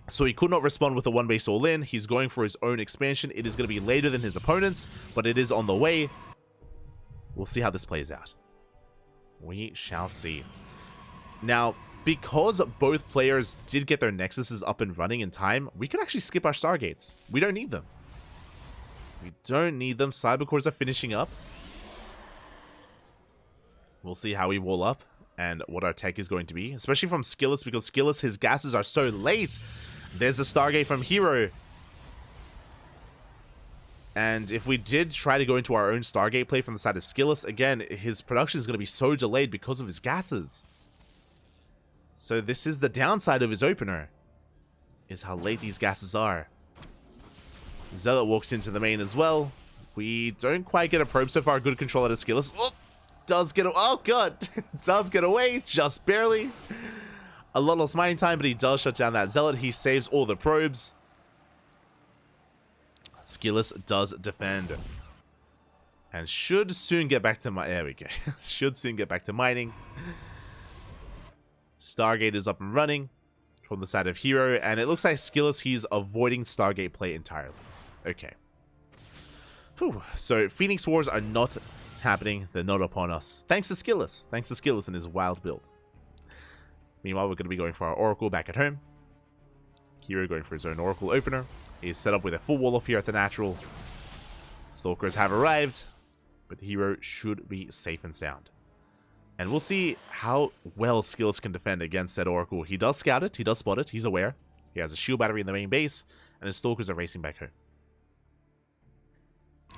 so he could not respond with a one base all in. He's going for his own expansion. It is going to be later than his opponents, but it is on the way. We'll see how this plays out. We shall see. Now, because both players did get their Nexuses up and running in time, we could actually skip our Stargates. We don't need them. We don't need them. Cybercores are finishing up. We'll see how we wall up and what our tech is going to be, especially from SKillous, because SKillous, his gases are so late. There's a Stargate from herO. And if we did try to go into our own Stargate play from the side of SKillous, again, his production is going to be so delayed because of his gases. So this is the downside of his opener, is how late these gases are. Zealot walks into the main as well. We don't quite get a probe so far. Good control out of SKillous. Oh, does get, oh god, does get away, just barely. A lot lost mining time, but he does shut down that Zealot. He saves all the probes. SKillous does defend. And should soon get back to there we go. Should soon get back to mining. Stargate is up and running from the side of herO, and it looks like SKillous, he's avoiding Stargate play entirely. Okay. Whew. So Phoenix Wars are not happening. They're not upon us. Thanks to SKillous. Thanks to SKillous and his wild build. Meanwhile, we're going to be going for our Oracle back at home. herO going for his own Oracle opener. He's set up with a full wall off here at the natural. Stalkers have arrived, but herO should be safe and sound. And we'll see how well SKillous can defend against said Oracle. He does scout it, he does spot it, he's aware. He has a shield battery in the main base, and his Stalkers are racing back home.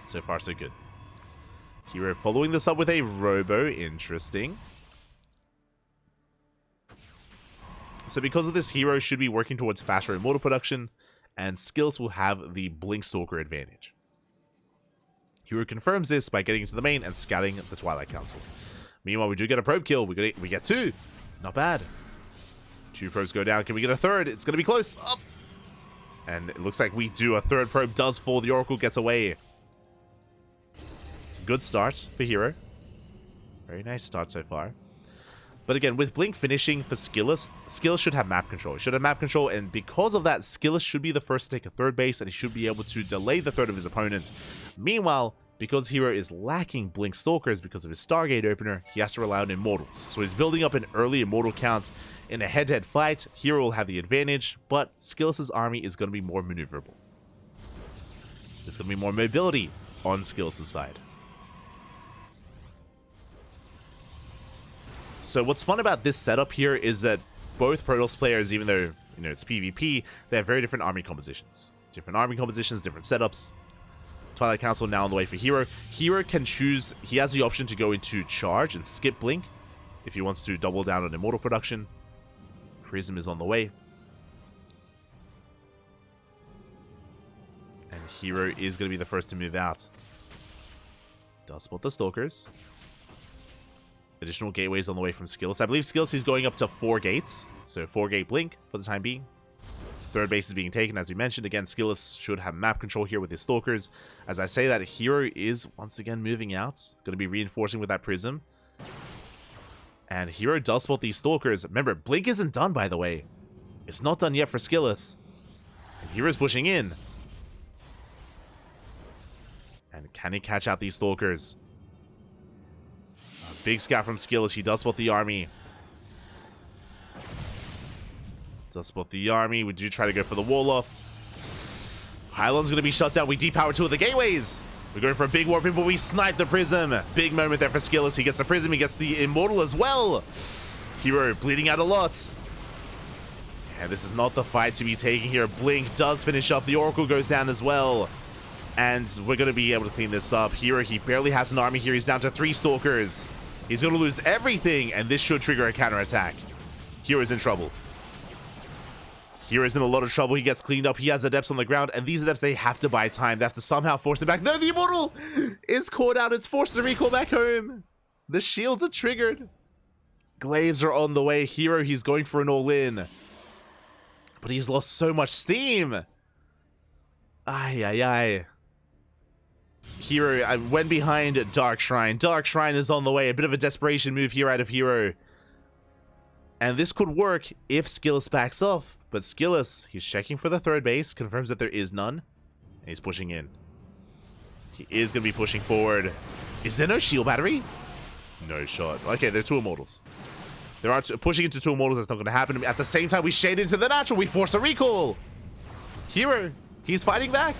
So far, so good. herO following this up with a Robo, interesting. So because of this, herO should be working towards faster immortal production, and SKillous will have the Blink Stalker advantage. herO confirms this by getting into the main and scouting the Twilight Council. Meanwhile, we do get a probe kill. We get 2. Not bad. 2 probes go down. Can we get a third? It's going to be close. Up. And it looks like we do. A third probe does fall. The Oracle gets away. Good start for herO. Very nice start so far. But again, with Blink finishing for SKillous, SKillous should have map control. He should have map control, and because of that, SKillous should be the first to take a third base, and he should be able to delay the third of his opponent. Meanwhile, because herO is lacking Blink Stalkers because of his Stargate opener, he has to rely on Immortals. So he's building up an early Immortal count. In a head-to-head fight, herO will have the advantage, but SKillous's army is going to be more maneuverable. There's going to be more mobility on SKillous's side. So what's fun about this setup here is that both Protoss players, even though it's PvP, they have very different army compositions. Different army compositions, different setups. Twilight Council now on the way for herO. herO can choose, he has the option to go into charge and skip Blink if he wants to double down on Immortal production. Prism is on the way. And herO is going to be the first to move out. Does spot the Stalkers. Additional gateways on the way from SKillous. I believe SKillous is going up to 4 gates. So 4 gate Blink for the time being. Third base is being taken, as we mentioned. Again, SKillous should have map control here with his Stalkers. As I say that, herO is once again moving out. Going to be reinforcing with that Prism. And herO does spot these Stalkers. Remember, Blink isn't done, by the way. It's not done yet for SKillous. And herO's pushing in. And can he catch out these Stalkers? A big scout from SKillous. He does spot the army. Does spot the army. We do try to go for the wall off. Pylon's going to be shut down. We depower 2 of the gateways. We're going for a big warp in, but we snipe the Prism. Big moment there for SKillous. He gets the Prism. He gets the Immortal as well. herO bleeding out a lot. And this is not the fight to be taking here. Blink does finish up. The Oracle goes down as well. And we're going to be able to clean this up. herO, he barely has an army here. He's down to 3 Stalkers. He's going to lose everything, and this should trigger a counterattack. herO's in trouble. herO's in a lot of trouble. He gets cleaned up. He has Adepts on the ground, and these Adepts, they have to buy time. They have to somehow force him back. No, the Immortal is caught out. It's forced to recall back home. The shields are triggered. Glaives are on the way. herO, he's going for an all-in. But he's lost so much steam. Ay, ay, ay. herO went behind Dark Shrine. Dark Shrine is on the way. A bit of a desperation move here out of herO. And this could work if SKillous backs off. But SKillous, he's checking for the third base, confirms that there is none, and he's pushing in. He is going to be pushing forward. Is there no shield battery? No shot. Okay, there are 2 Immortals. There are pushing into 2 Immortals. That's not going to happen. At the same time, we shade into the natural. We force a recall. herO, he's fighting back.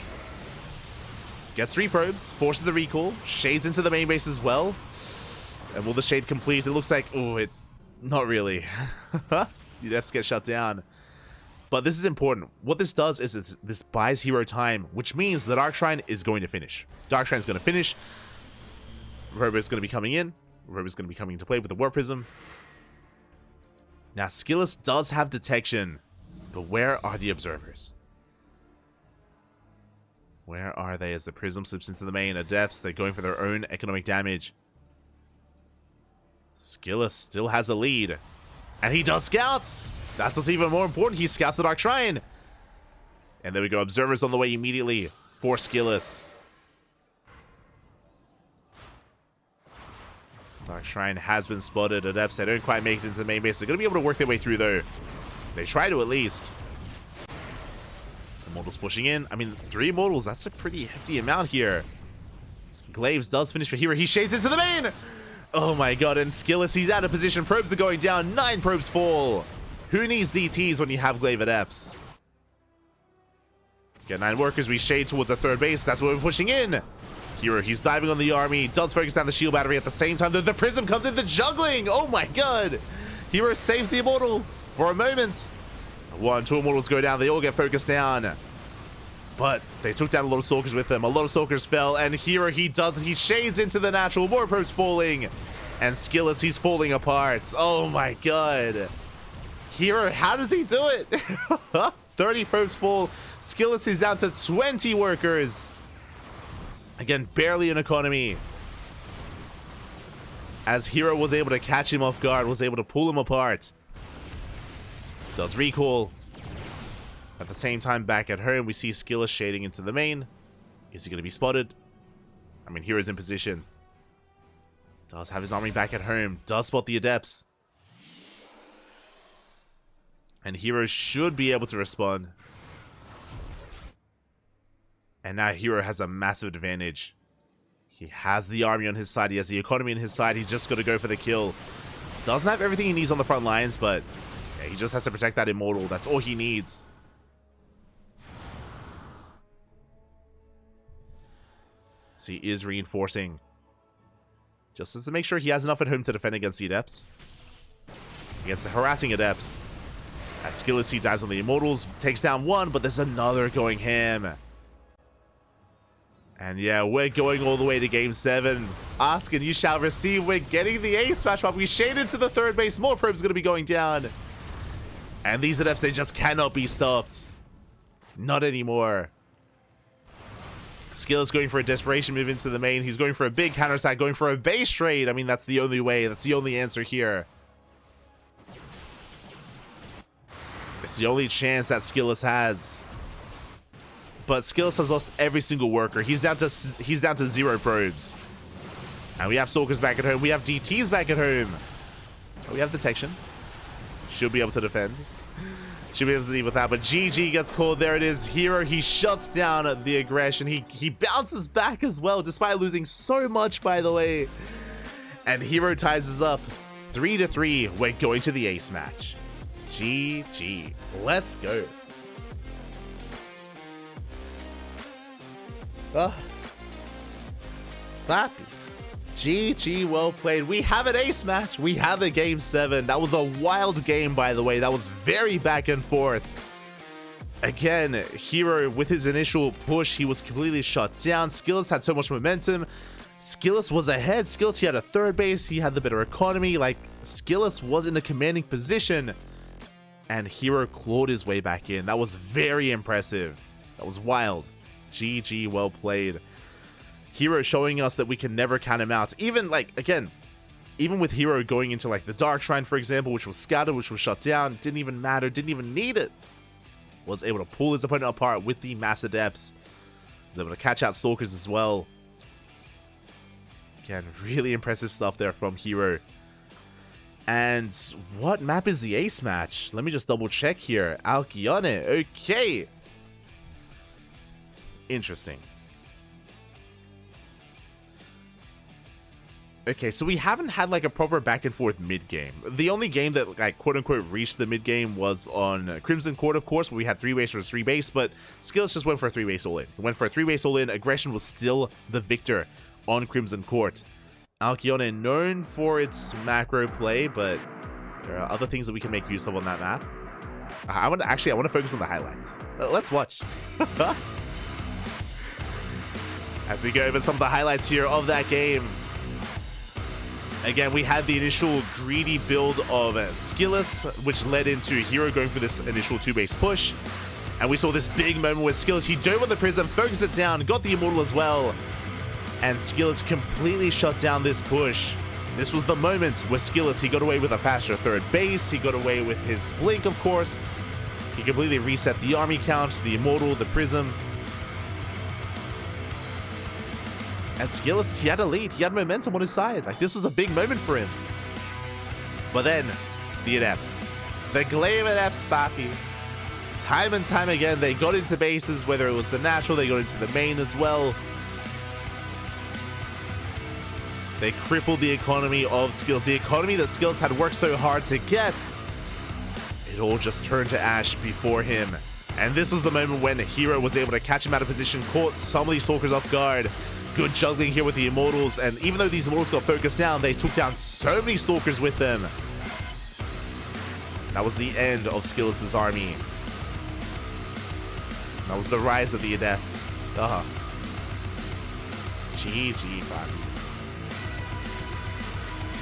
Gets 3 probes, forces the recall, shades into the main base as well. And will the shade complete? It looks like, oh, not really. The Adepts get shut down. But this is important. What this does is this buys herO time, which means the Dark Shrine is going to finish. Dark Shrine is going to finish. Robo is going to be coming in. Robo is going to be coming into play with the Warp Prism. Now, SKillous does have detection, but where are the observers? Where are they as the Prism slips into the main? Adepts, they're going for their own economic damage. SKillous still has a lead. And he does scouts! That's what's even more important. He scouts the Dark Shrine. And there we go. Observers on the way immediately. for SKillous. Dark Shrine has been spotted. Adepts, they don't quite make it into the main base. They're going to be able to work their way through, though. They try to, at least. Immortals pushing in. I mean, 3 Immortals, that's a pretty hefty amount here. Glaives does finish for herO. He shades into the main! Oh my god, and SKillous, he's out of position. Probes are going down. 9 probes fall. Who needs DTs when you have Glaive Adepts? Get 9 workers. We shade towards the 3rd base. That's where we're pushing in. herO, he's diving on the army. Does focus down the shield battery at the same time. The prism comes in. The juggling. Oh my god. herO saves the Immortal for a moment. 1, 2 Immortals go down. They all get focused down. But they took down a lot of Stalkers with them. A lot of Stalkers fell. And herO, he does it. He shades into the natural. More probes falling. And SKillous, he's falling apart. Oh my god. herO, how does he do it? 30 probes fall. SKillous is down to 20 workers. Again, barely an economy. As herO was able to catch him off guard, was able to pull him apart. Does recall. At the same time, back at home, we see SKillous shading into the main. Is he going to be spotted? I mean, herO's in position. Does have his army back at home. Does spot the Adepts. And herO should be able to respond. And now herO has a massive advantage. He has the army on his side. He has the economy on his side. He's just got to go for the kill. Doesn't have everything he needs on the front lines, but yeah, he just has to protect that Immortal. That's all he needs. So he is reinforcing. Just to make sure he has enough at home to defend against the Adepts. Against the harassing Adepts. As SKillous, he dives on the Immortals. Takes down 1, but there's another going ham. And yeah, we're going all the way to Game 7. Ask and you shall receive. We're getting the ace match up. We shade into the 3rd base. More probes going to be going down. And these Adepts, they just cannot be stopped. Not anymore. SKillous going for a desperation move into the main. He's going for a big counterattack, going for a base trade. I mean, that's the only way. That's the only answer here. It's the only chance that SKillous has. But SKillous has lost every single worker. He's down to 0 probes. And we have Stalkers back at home. We have DTs back at home. We have detection. Should be able to defend. Should be able to deal with that. But GG gets called. There it is. herO, he shuts down the aggression. He bounces back as well, despite losing so much, by the way. And herO ties us up 3-3. We're going to the ace match. GG. Let's go. Happy. GG, well played. We have an ace match. We have a Game 7. That was a wild game, by the way. That was very back and forth. Again, herO, with his initial push, he was completely shut down. SKillous had so much momentum. SKillous was ahead. SKillous, he had a 3rd base. He had the better economy. Like, SKillous was in a commanding position. And herO clawed his way back in. That was very impressive. That was wild. GG, well played. herO showing us that we can never count him out. Even, like, again, even with herO going into, like, the Dark Shrine, for example, which was scattered, which was shut down, didn't even matter, didn't even need it. Was able to pull his opponent apart with the Mass Adepts. Was able to catch out Stalkers as well. Again, really impressive stuff there from herO. And what map is the ace match? Let me just double check here. Xi'an. Okay. Interesting. Okay, so we haven't had like a proper back and forth mid game. The only game that like quote unquote reached the mid game was on Crimson Court, of course, where we had 3 base versus 3 base, but SKillous just went for a 3 base all in. Went for a 3 base all in. Aggression was still the victor on Crimson Court. Xi'an, known for its macro play, but there are other things that we can make use of on that map. I want to focus on the highlights. Let's watch. As we go over some of the highlights here of that game. Again, we had the initial greedy build of SKillous, which led into herO going for this initial 2 base push. And we saw this big moment where SKillous, he dove on the prism, focused it down, got the Immortal as well. And SKillous completely shut down this push. This was the moment where SKillous, he got away with a faster 3rd base. He got away with his blink, of course. He completely reset the army count, the Immortal, the prism. And SKillous, he had a lead. He had momentum on his side. Like, this was a big moment for him. But then, the Adepts. The Glaive Adepts, Papi. Time and time again, they got into bases, whether it was the natural, they got into the main as well. They crippled the economy of SKillous. The economy that SKillous had worked so hard to get. It all just turned to ash before him. And this was the moment when herO was able to catch him out of position, caught some of these Stalkers off guard. Good juggling here with the Immortals, and even though these Immortals got focused down, they took down so many Stalkers with them. That was the end of SKillous' army. That was the rise of the Adept. GG, Fabi.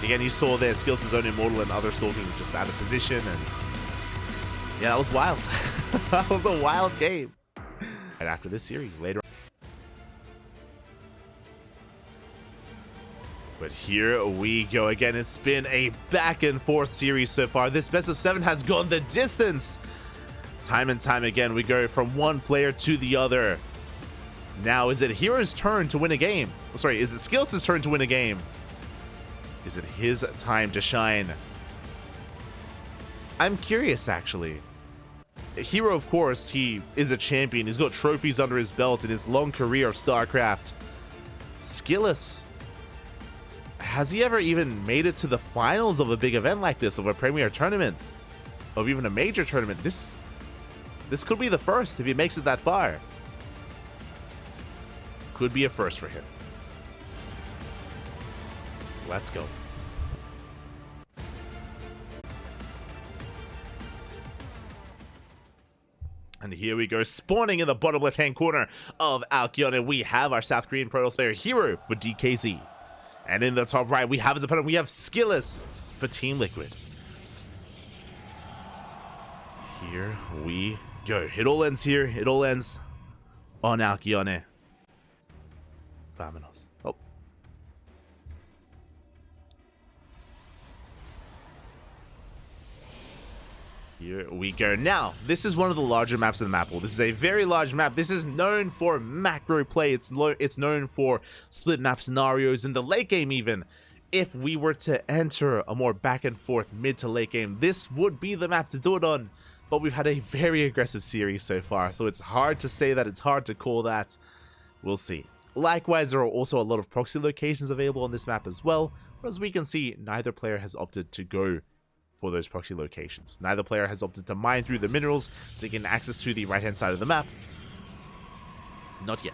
Again, you saw there SKillous' own Immortal and other Stalking just out of position, and yeah, that was wild. That was a wild game. And after this series, later. But here we go again. It's been a back and forth series so far. This best of 7 has gone the distance. Time and time again, we go from one player to the other. Now, is it herO's turn to win a game? Oh, sorry, is it SKillous' turn to win a game? Is it his time to shine? I'm curious, actually. herO, of course, he is a champion. He's got trophies under his belt in his long career of StarCraft. SKillous, has he ever even made it to the finals of a big event like this, of a premier tournament, of even a major tournament? This could be the first if he makes it that far. Could be a first for him. Let's go. And here we go, spawning in the bottom left-hand corner of Xi'an, and we have our South Korean Protoss player herO for DKZ. And in the top right, we have his opponent, we have SKillous for Team Liquid. Here we go. It all ends here. It all ends on Xi'an. Vámonos. Oh. Here we go. Now, this is one of the larger maps of the map pool. This is a very large map. This is known for macro play. It's known for split map scenarios in the late game even. If we were to enter a more back and forth mid to late game, this would be the map to do it on. But we've had a very aggressive series so far, so it's hard to say that, it's hard to call that. We'll see. Likewise, there are also a lot of proxy locations available on this map as well, but as we can see, neither player has opted to go for those proxy locations. Neither player has opted to mine through the minerals to gain access to the right-hand side of the map. Not yet.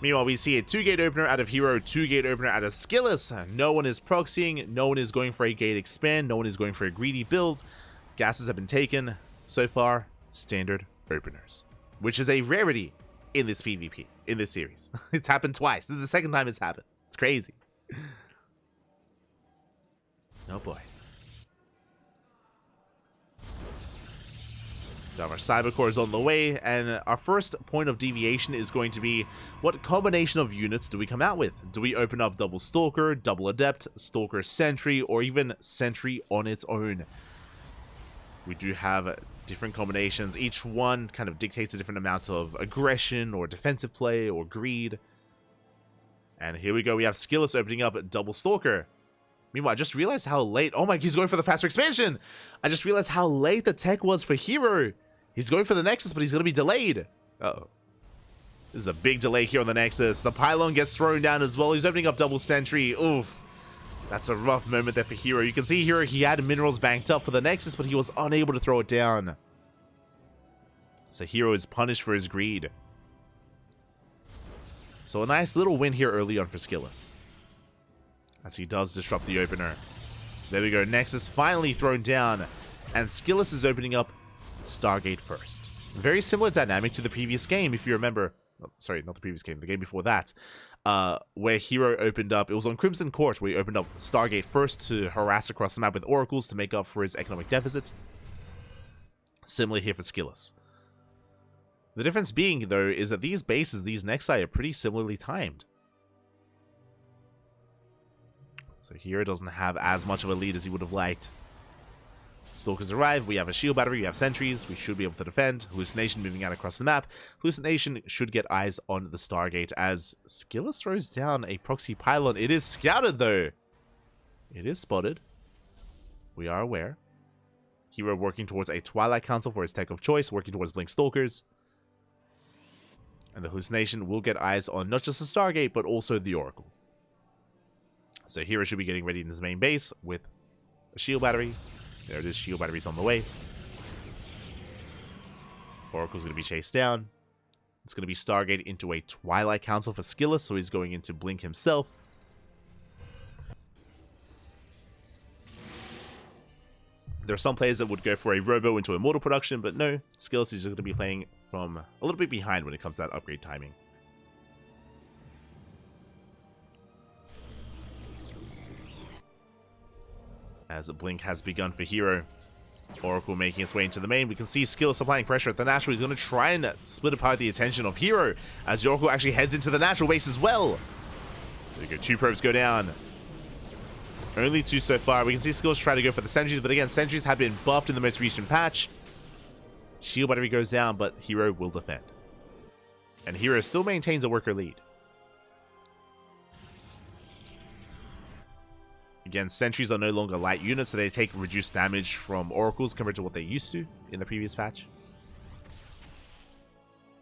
Meanwhile, we see a 2-gate opener out of herO, 2-gate opener out of SKillous. No one is proxying, no one is going for a gate expand, no one is going for a greedy build. Gases have been taken. So far, standard openers, which is a rarity in this PvP, in this series. It's happened twice. This is the second time it's happened. It's crazy. Oh boy. Now our Cybercore is on the way, and our first point of deviation is going to be, what combination of units do we come out with? Do we open up double Stalker, double Adept, Stalker Sentry, or even Sentry on its own? We do have different combinations. Each one kind of dictates a different amount of aggression or defensive play or greed. And here we go. We have SKillous opening up double Stalker. Meanwhile, I just realized how late... Oh my, he's going for the faster expansion! I just realized how late the tech was for herO. He's going for the Nexus, but he's going to be delayed. Uh-oh. This is a big delay here on the Nexus. The Pylon gets thrown down as well. He's opening up double Sentry. Oof. That's a rough moment there for herO. You can see here he had minerals banked up for the Nexus, but he was unable to throw it down. So herO is punished for his greed. So a nice little win here early on for SKillous, as he does disrupt the opener. There we go. Nexus finally thrown down, and SKillous is opening up Stargate first. Very similar dynamic to the previous game, if you remember. Oh, sorry, not the previous game, the game before that. Where herO opened up, it was on Crimson Court, where he opened up Stargate first to harass across the map with oracles to make up for his economic deficit. Similar here for SKillous. The difference being, though, is that these bases, these Nexi, are pretty similarly timed. So herO doesn't have as much of a lead as he would have liked. Stalkers arrive, we have a shield battery, we have sentries, we should be able to defend. Hallucination moving out across the map. Hallucination should get eyes on the Stargate as SKillous throws down a proxy pylon. It is scouted though. It is spotted. We are aware. herO working towards a Twilight Council for his tech of choice, working towards Blink Stalkers. And the Hallucination will get eyes on not just the Stargate, but also the Oracle. So herO should be getting ready in his main base with a shield battery. There it is, shield battery's on the way. Oracle's going to be chased down. It's going to be Stargate into a Twilight Council for SKillous, so he's going into Blink himself. There are some players that would go for a Robo into Immortal production, but no, SKillous is just going to be playing from a little bit behind when it comes to that upgrade timing. As Blink has begun for herO. Oracle making its way into the main. We can see SKillous applying pressure at the natural. He's going to try and split apart the attention of herO as the Oracle actually heads into the natural base as well. There we go. 2 probes go down. Only 2 so far. We can see SKillous try to go for the sentries, but again, sentries have been buffed in the most recent patch. Shield battery goes down, but herO will defend. And herO still maintains a worker lead. Again, sentries are no longer light units, so they take reduced damage from oracles compared to what they used to in the previous patch.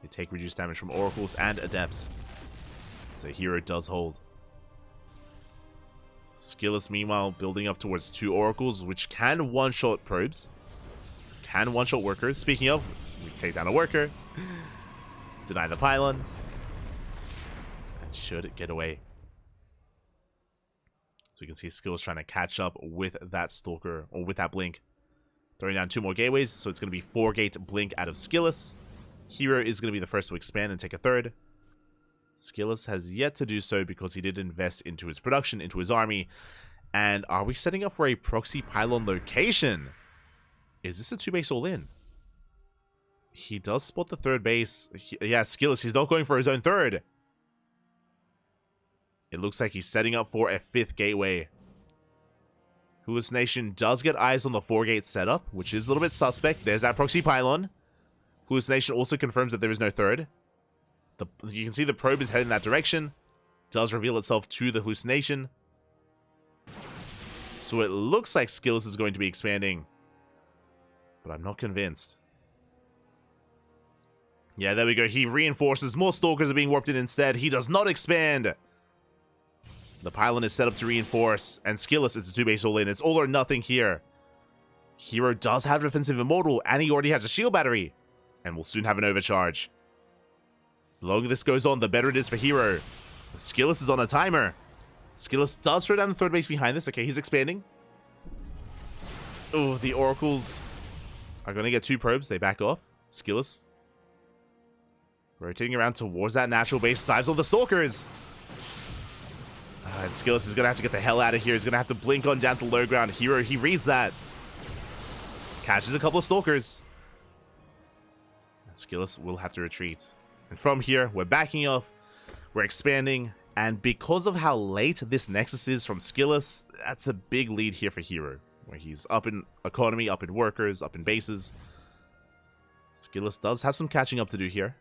They take reduced damage from oracles and adepts. So herO does hold. SKillous, meanwhile, building up towards 2 oracles, which can one-shot probes. Can one-shot workers. Speaking of, we take down a worker. Deny the pylon. And should get away. So you can see SKillous trying to catch up with that Stalker, or with that Blink. Throwing down 2 more gateways, so it's going to be 4-gate Blink out of SKillous. herO is going to be the first to expand and take a 3rd. SKillous has yet to do so because he did invest into his production, into his army. And are we setting up for a proxy pylon location? Is this a 2-base all-in? He does spot the 3rd base. Yeah, SKillous, he's not going for his own 3rd. It looks like he's setting up for a 5th gateway. Hallucination does get eyes on the 4-gate setup, which is a little bit suspect. There's that proxy pylon. Hallucination also confirms that there is no 3rd. You can see the probe is heading that direction. Does reveal itself to the Hallucination. So it looks like SKillous is going to be expanding. But I'm not convinced. Yeah, there we go. He reinforces. More Stalkers are being warped in instead. He does not expand. The pylon is set up to reinforce, and SKillous, it's a 2-base all-in. It's all or nothing here. herO does have Defensive Immortal, and he already has a shield battery, and will soon have an overcharge. The longer this goes on, the better it is for herO. SKillous is on a timer. SKillous does throw down the 3rd base behind this. Okay, he's expanding. Oh, the Oracles are going to get 2 probes. They back off. SKillous rotating around towards that natural base, dives on the Stalkers. And SKillous is going to have to get the hell out of here. He's going to have to blink on down to low ground. herO, he reads that. Catches a couple of Stalkers. And SKillous will have to retreat. And from here, we're backing off. We're expanding. And because of how late this Nexus is from SKillous, that's a big lead here for herO. Where he's up in economy, up in workers, up in bases. SKillous does have some catching up to do here.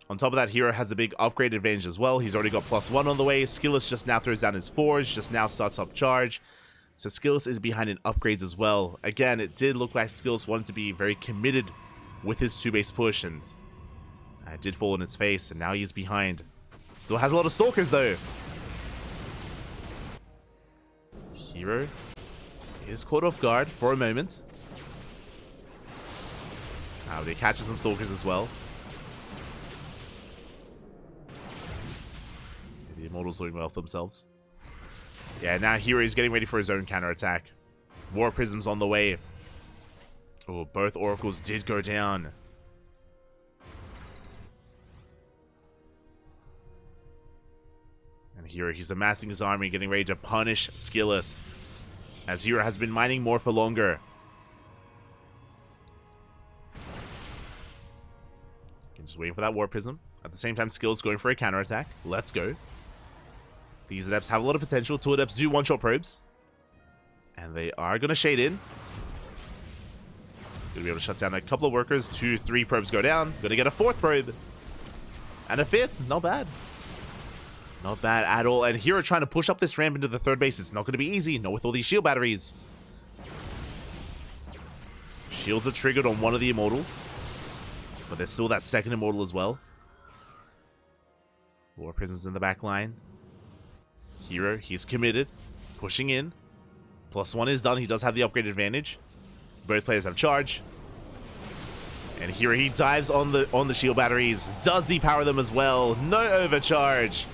On top of that, herO has a big upgrade advantage as well. He's already got +1 on the way. SKillous just now throws down his Forge, just now starts up Charge. So SKillous is behind in upgrades as well. Again, it did look like SKillous wanted to be very committed with his 2-base push, and it did fall in its face, and now he's behind. Still has a lot of Stalkers, though. herO is caught off guard for a moment. But he catches some Stalkers as well. The Immortals doing well for themselves. Yeah, now herO is getting ready for his own counterattack. War Prism's on the way. Oh, both Oracles did go down. And herO, he's amassing his army, getting ready to punish SKillous. As herO has been mining more for longer. Just waiting for that War Prism. At the same time, SKillous going for a counterattack. Let's go. These adepts have a lot of potential. 2 adepts do one-shot probes. And they are going to shade in. Gonna be able to shut down a couple of workers. 2, 3 probes go down. Gonna get a 4th probe. And a 5th. Not bad. Not bad at all. And herO trying to push up this ramp into the 3rd base. It's not going to be easy. Not with all these shield batteries. Shields are triggered on one of the Immortals. But there's still that 2nd Immortal as well. War Prisoners in the back line. herO, he's committed. Pushing in. +1 is done. He does have the upgrade advantage. Both players have charge. And here he dives on the shield batteries. Does depower them as well. No overcharge.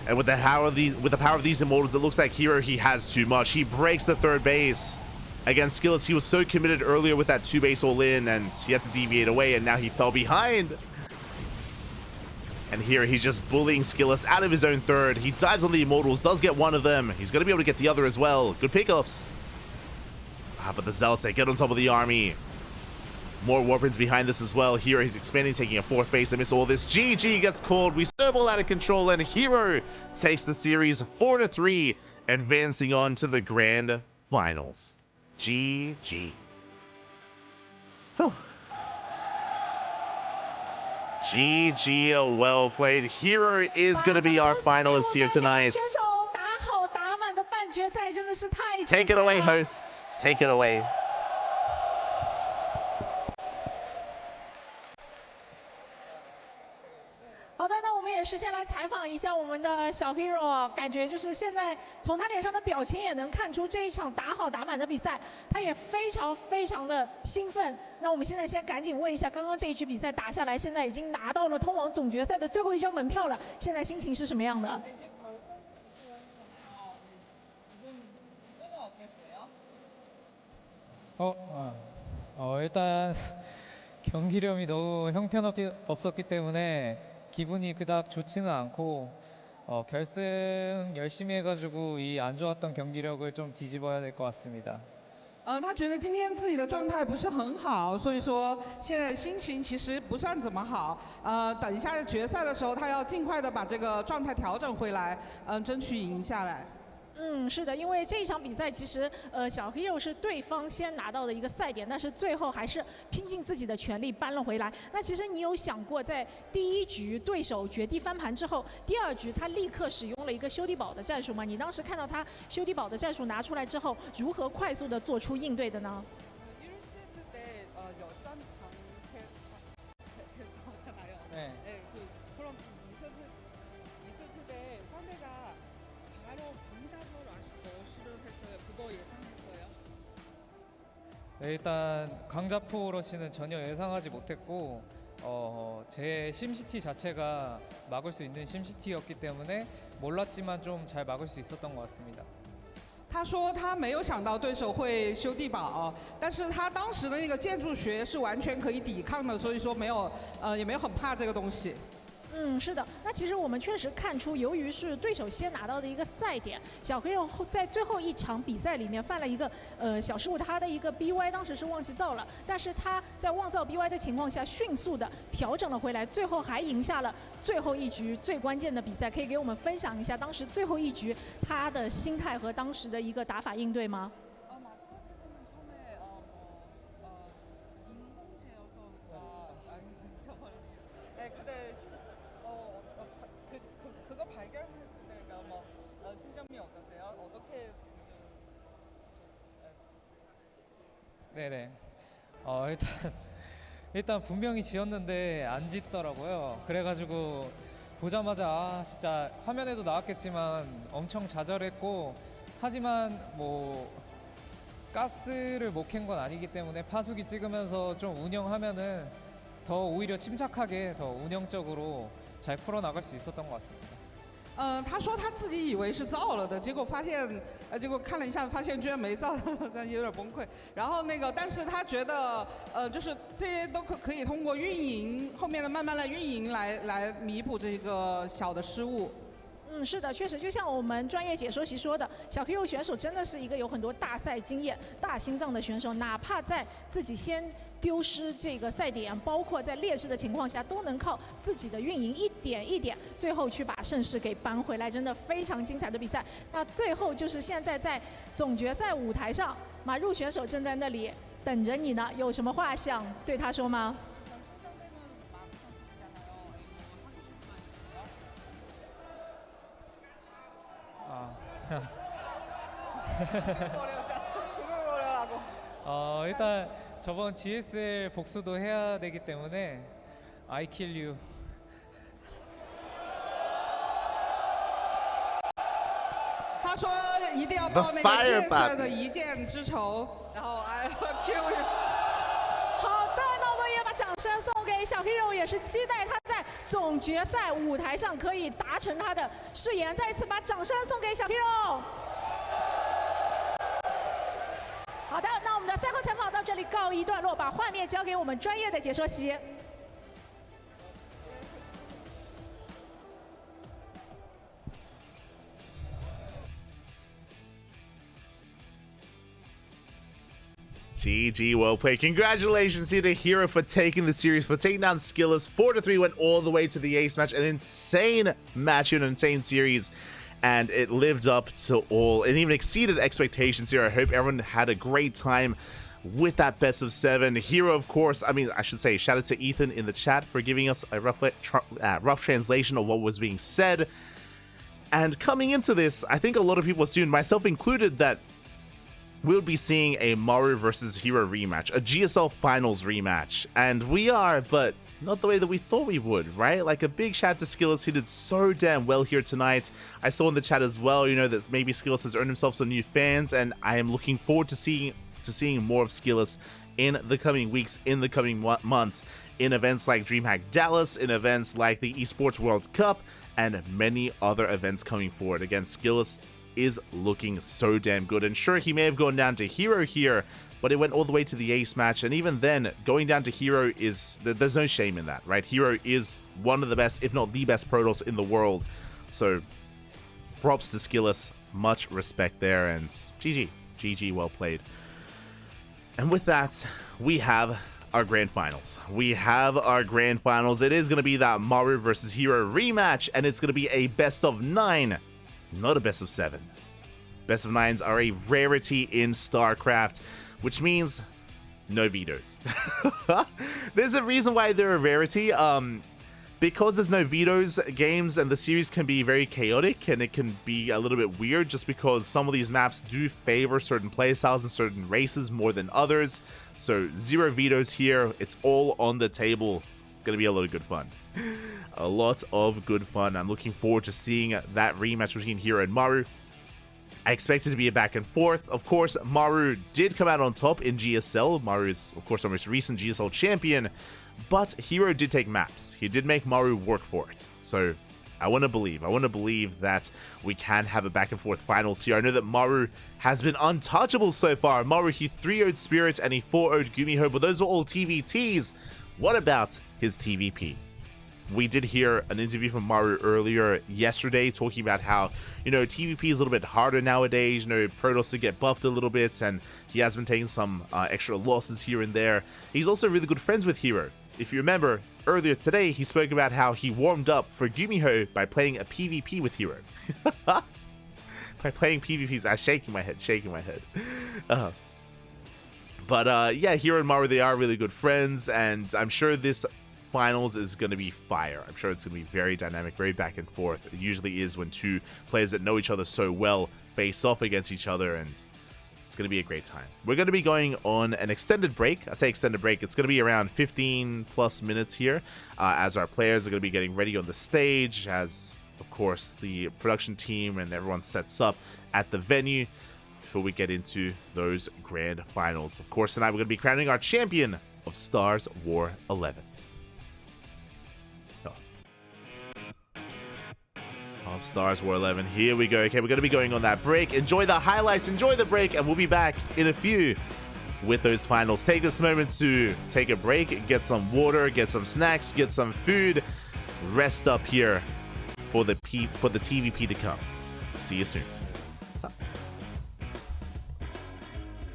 And with the power of these Immortals, it looks like herO, he has too much. He breaks the 3rd base. Against SKillous, he was so committed earlier with that 2 base all in, and he had to deviate away, and now he fell behind. And here he's just bullying SKillous out of his own 3rd. He dives on the Immortals, does get one of them. He's going to be able to get the other as well. Good pickoffs. But the Zealots, they get on top of the army. More Warpins behind this as well. Here he's expanding, taking a 4th base amidst all this. GG gets called. We snowball out of control, and herO takes the series 4-3, advancing on to the grand finals. GG. Whew. GG, well played. herO is going to be our finalist here tonight. Take it away, host. Take it away.也是先来采访一下我们的小 herO 啊，感觉就是现在从他脸上的表情也能看出这一场打好打满的比赛，他也非常的兴奋。那我们现在先赶紧问一下，刚刚这一局比赛打下来，现在已经拿到了通往总决赛的最后一张门票了，现在心情是什么样的？ 일단 경기력이 너무 형편없었기 때문에 기분이 그닥 좋지는 않고 결승 열심히 해가지고 이 안 좋았던 경기력을 좀 뒤집어야 될 것 같습니다. 他觉得今天自己的状态不是很好，所以说现在心情其实不算怎么好。等一下决赛的时候，他要尽快的把这个状态调整回来，争取赢下来。 是的，因为这一场比赛其实小 herO 是对方先拿到的一个赛点，但是最后还是拼尽自己的全力扳了回来。那其实你有想过，在第1局对手绝地翻盘之后，第2局他立刻使用了一个修地堡的战术吗？你当时看到他修地堡的战术拿出来之后，如何快速的做出应对的呢？ 일단 강자포 러시는 전혀 예상하지 못했고 제 심시티 자체가 막을 수 있는 심시티였기 때문에 몰랐지만 좀 잘 막을 수 있었던 것 같습니다. 他说他没有想到对手会修地堡，但是他当时的那个建筑学是完全可以抵抗的，所以说也没有很怕这个东西。 是的，那其实我们确实看出，由于是对手先拿到的一个赛点，小 herO 在最后一场比赛里面犯了一个小失误，他的一个 BY 当时是忘记造了，但是他在忘造 BY 的情况下，迅速的调整了回来，最后还赢下了最后一局最关键的比赛。可以给我们分享一下当时最后一局他的心态和当时的一个打法应对吗？ 네네. 일단 분명히 지었는데 안 짓더라고요. 그래가지고 보자마자 진짜 화면에도 나왔겠지만 엄청 좌절했고 하지만 뭐 가스를 못 캔 건 아니기 때문에 파수기 찍으면서 좀 운영하면은 더 오히려 침착하게 더 운영적으로 잘 풀어나갈 수 있었던 것 같습니다. 他说他自己以为是造了的，结果看了一下，发现居然没造，有点崩溃。然后但是他觉得就是这些都可以通过运营后面的慢慢的运营来弥补这个小的失误。是的，确实就像我们专业解说席说的，小 herO 选手真的是一个有很多大赛经验、大心脏的选手，哪怕在自己先丢失这个赛点，包括在劣势的情况下，都能靠自己的运营一点一点，最后去把胜势给扳回来，真的非常精彩的比赛。那最后就是现在在总决赛舞台上，马入选手正在那里等着你呢，有什么话想对他说吗？일단 저번 GSL 복수도 해야 되기 때문에 I kill you. 他说一定要报那个 GS 的一箭之仇，然后 I kill you。好的，那我们也把掌声送给小 herO， 也是期待他在总决赛舞台上可以达成他的誓言。再一次把掌声送给小 herO。好的，那我们的赛后采访到这里告一段落，把画面交给我们专业的解说席。GG, well played. Congratulations here to herO for taking the series, for taking down SKillous. 4-3, went all the way to the ace match. An insane match, an insane series. And it lived up to all, and even exceeded expectations here. I hope everyone had a great time with that best of 7. herO, of course, I should say, shout out to Ethan in the chat for giving us a rough translation of what was being said. And coming into this, I think a lot of people assumed, myself included, that we'll be seeing a Maru versus herO rematch, a GSL Finals rematch. And we are, but not the way that we thought we would, right? Like, a big shout out to SKillous, who did so damn well here tonight. I saw in the chat as well, you know, that maybe SKillous has earned himself some new fans, and I am looking forward to seeing more of SKillous in the coming weeks, in the coming months, in events like DreamHack Dallas, in events like the Esports World Cup, and many other events coming forward. Again, SKillous is looking so damn good, and sure, he may have gone down to herO here, but it went all the way to the ace match, and even then, going down to herO is, there's no shame in that, right? herO is one of the best, if not the best Protoss in the world, so props to SKillous, much respect there, and GG, well played. And with that, we have our grand finals. We have our grand finals. It is going to be that Maru versus herO rematch, and it's going to be a best of 9, not a best of 7. Best of 9s are a rarity in StarCraft, which means no vetoes. There's a reason why they're a rarity. Because there's no vetoes, games and the series can be very chaotic, and it can be a little bit weird just because some of these maps do favor certain playstyles and certain races more than others. So 0 vetoes here. It's all on the table. It's going to be a lot of good fun. A lot of good fun. I'm looking forward to seeing that rematch between herO and Maru. I expect it to be a back and forth. Of course, Maru did come out on top in GSL. Maru is, of course, our most recent GSL champion. But herO did take maps. He did make Maru work for it. So I want to believe that we can have a back and forth finals here. I know that Maru has been untouchable so far. Maru, he 3-0'd Spirit and he 4-0'd Gumiho, but those were all TVTs. What about his TVP? We did hear an interview from Maru earlier yesterday talking about how, you know, TVP is a little bit harder nowadays, you know, Protoss to get buffed a little bit, and he has been taking some extra losses here and there. He's also really good friends with herO. If you remember, earlier today, he spoke about how he warmed up for Gumiho by playing a PvP with herO. By playing PvPs, I'm shaking my head. But yeah, herO and Maru, they are really good friends, and I'm sure this finals is going to be fire. I'm sure it's going to be very dynamic, very back and forth. It usually is when two players that know each other so well face off against each other, and it's going to be a great time. We're going to be going on an extended break. I say extended break. It's going to be around 15 plus minutes here as our players are going to be getting ready on the stage, as, of course, the production team and everyone sets up at the venue before we get into those grand finals. Of course, tonight we're going to be crowning our champion of StarsWar 11. Of StarsWar 11. Here we go. Okay, we're going to be going on that break. Enjoy the highlights, enjoy the break, and we'll be back in a few with those finals. Take this moment to take a break, get some water, get some snacks, get some food, rest up here for the TVP to come. See you soon.